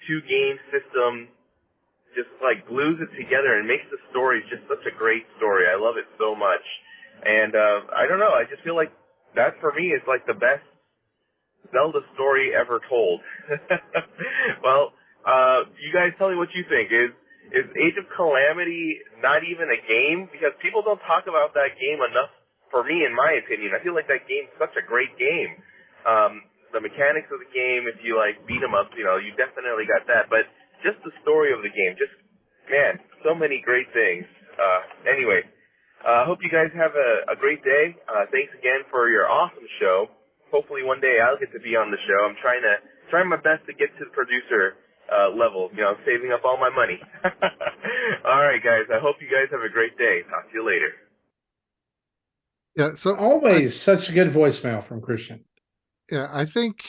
two-game system just like glues it together and makes the story just such a great story. I love it so much. And I don't know, I just feel like that for me is like the best Zelda story ever told. Well, you guys tell me what you think. Is Age of Calamity not even a game? Because people don't talk about that game enough, for me, in my opinion. I feel like that game's such a great game. The mechanics of the game, if you like beat 'em up, you definitely got that. But just the story of the game, just, man, so many great things. Anyway, I hope you guys have a great day. Thanks again for your awesome show. Hopefully one day I'll get to be on the show. I'm trying my best to get to the producer level. You know, I'm saving up all my money. All right, guys. I hope you guys have a great day. Talk to you later. Yeah. So Always such a good voicemail from Christian. yeah, I think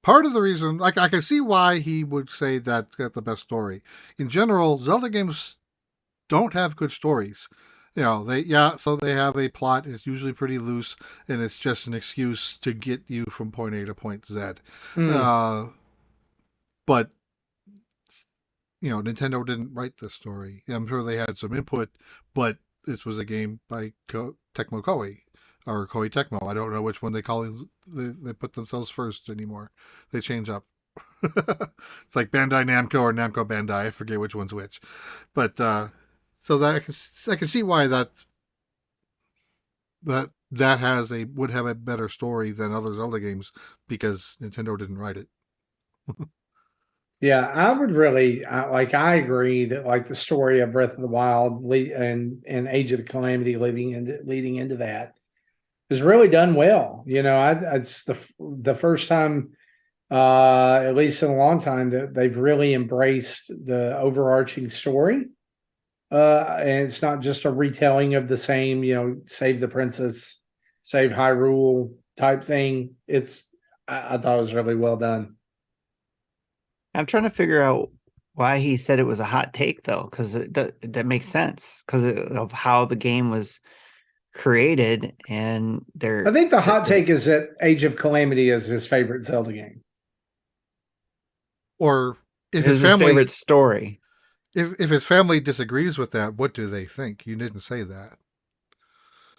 part of the reason, like, I can see why he would say that's got the best story. In general, Zelda games don't have good stories. You know, so they have a plot. It's usually pretty loose, and it's just an excuse to get you from point A to point Z. But you know, Nintendo didn't write the story. I'm sure they had some input, but this was a game by Tecmo Koei or Koei Tecmo. I don't know which one they call it. They put themselves first anymore. They change up. It's like Bandai Namco or Namco Bandai. I forget which one's which. But so that I can see why that would have a better story than other Zelda games because Nintendo didn't write it. Yeah, I would really I agree that like the story of Breath of the Wild and Age of the Calamity leading into that is really done well. You know, it's the first time, at least in a long time, that they've really embraced the overarching story. And it's not just a retelling of the same, you know, save the princess, save Hyrule type thing. I thought it was really well done. I'm trying to figure out why he said it was a hot take, though, because that makes sense because of how the game was created. And I think the hot take is that Age of Calamity is his favorite Zelda game. Or if his favorite story. If his family disagrees with that, what do they think? You didn't say that.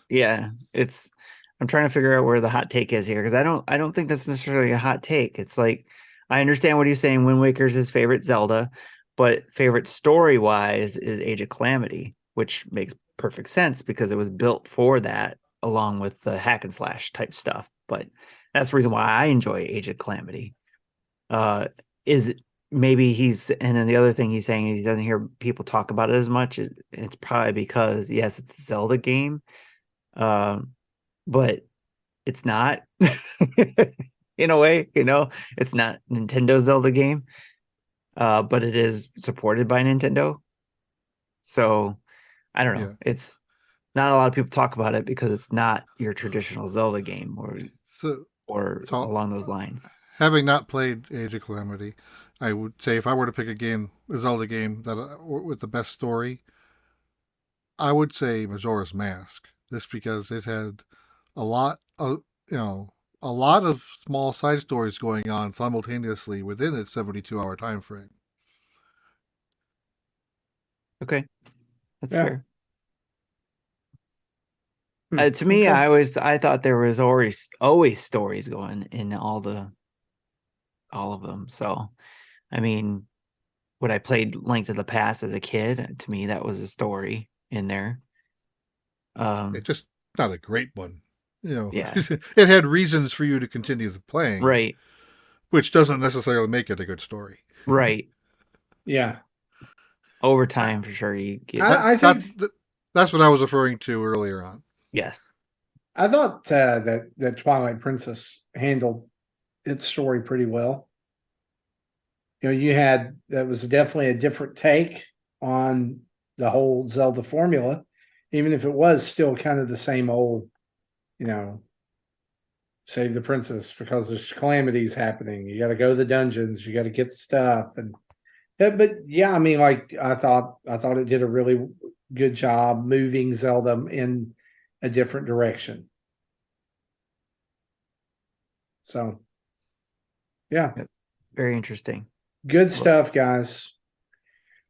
Yeah, I'm trying to figure out where the hot take is here because I don't think that's necessarily a hot take. It's like I understand what he's saying. Wind Waker is his favorite Zelda, but favorite story-wise is Age of Calamity, which makes perfect sense because it was built for that, along with the hack and slash type stuff. But that's the reason why I enjoy Age of Calamity. Is maybe and then the other thing he's saying is he doesn't hear people talk about it as much. It's probably because yes, it's a Zelda game, but it's not. In a way, you know, it's not Nintendo's Zelda game, but it is supported by Nintendo. So I don't know. Yeah. It's not a lot of people talk about it because it's not your traditional Zelda game or along those lines. Having not played Age of Calamity, I would say if I were to pick a Zelda game with the best story, I would say Majora's Mask, just because it had a lot of small side stories going on simultaneously within its 72-hour time frame. Okay, that's fair. To me, okay. I thought there was always stories going in all of them. So, I mean, when I played Link to the Past as a kid, to me that was a story in there. It's just not a great one. You know, yeah. It had reasons for you to continue the playing, right? Which doesn't necessarily make it a good story, right? Yeah, over time for sure. You get. I think that's what I was referring to earlier on. Yes, I thought that Twilight Princess handled its story pretty well. You know, that was definitely a different take on the whole Zelda formula, even if it was still kind of the same old. You know, save the princess because there's calamities happening. You got to go to the dungeons. You got to get stuff, but yeah, I mean, like I thought it did a really good job moving Zelda in a different direction. So, yeah, very interesting. Good stuff, guys.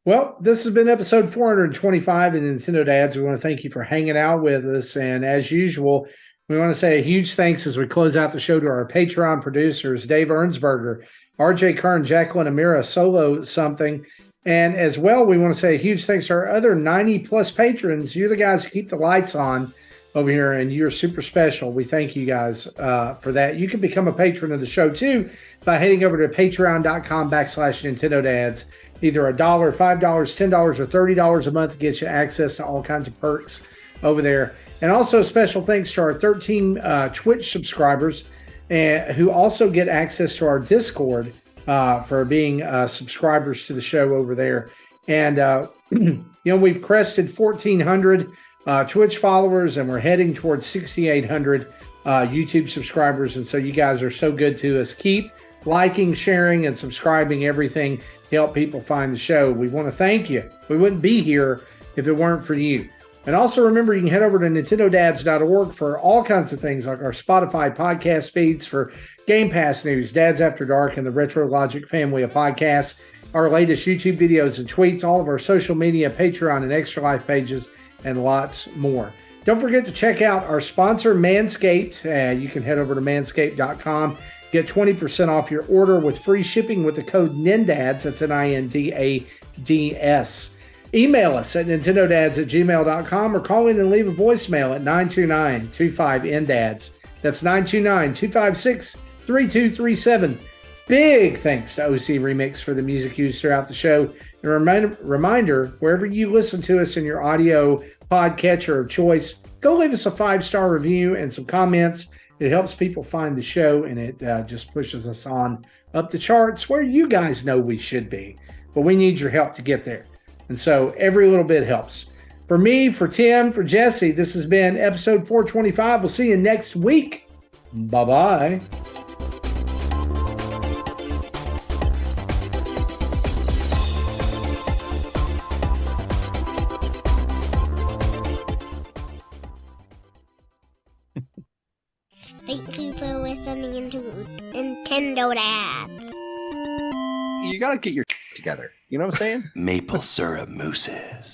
Well, this has been episode 425 of Nintendo Dads. We want to thank you for hanging out with us, and as usual. We want to say a huge thanks as we close out the show to our Patreon producers, Dave Ernsberger, RJ Kern, Jacqueline Amira, Solo Something. And as well, we want to say a huge thanks to our other 90-plus patrons. You're the guys who keep the lights on over here, and you're super special. We thank you guys for that. You can become a patron of the show, too, by heading over to patreon.com/Nintendo Dads. Either $1, $5, $10, or $30 a month to get you access to all kinds of perks over there. And also special thanks to our 13 Twitch subscribers who also get access to our Discord for being subscribers to the show over there. And, we've crested 1,400 Twitch followers, and we're heading towards 6,800 YouTube subscribers. And so you guys are so good to us. Keep liking, sharing, and subscribing everything to help people find the show. We want to thank you. We wouldn't be here if it weren't for you. And also remember, you can head over to nintendodads.org for all kinds of things like our Spotify podcast feeds for Game Pass news, Dads After Dark, and the Retro Logic family of podcasts, our latest YouTube videos and tweets, all of our social media, Patreon, and Extra Life pages, and lots more. Don't forget to check out our sponsor, Manscaped. You can head over to manscaped.com. Get 20% off your order with free shipping with the code NINDADS. That's NINDADS. Email us at nintendodads@gmail.com or call in and leave a voicemail at 929-25-NDADS. That's 929-256-3237. Big thanks to OC Remix for the music used throughout the show. And reminder, wherever you listen to us in your audio podcatcher of choice, go leave us a 5-star review and some comments. It helps people find the show, and it just pushes us on up the charts where you guys know we should be. But we need your help to get there. And so every little bit helps. For me, for Tim, for Jesse, this has been episode 425. We'll see you next week. Bye-bye. Thank you for listening to Nintendo Dads. You gotta get your together. You know what I'm saying? Maple syrup mousses.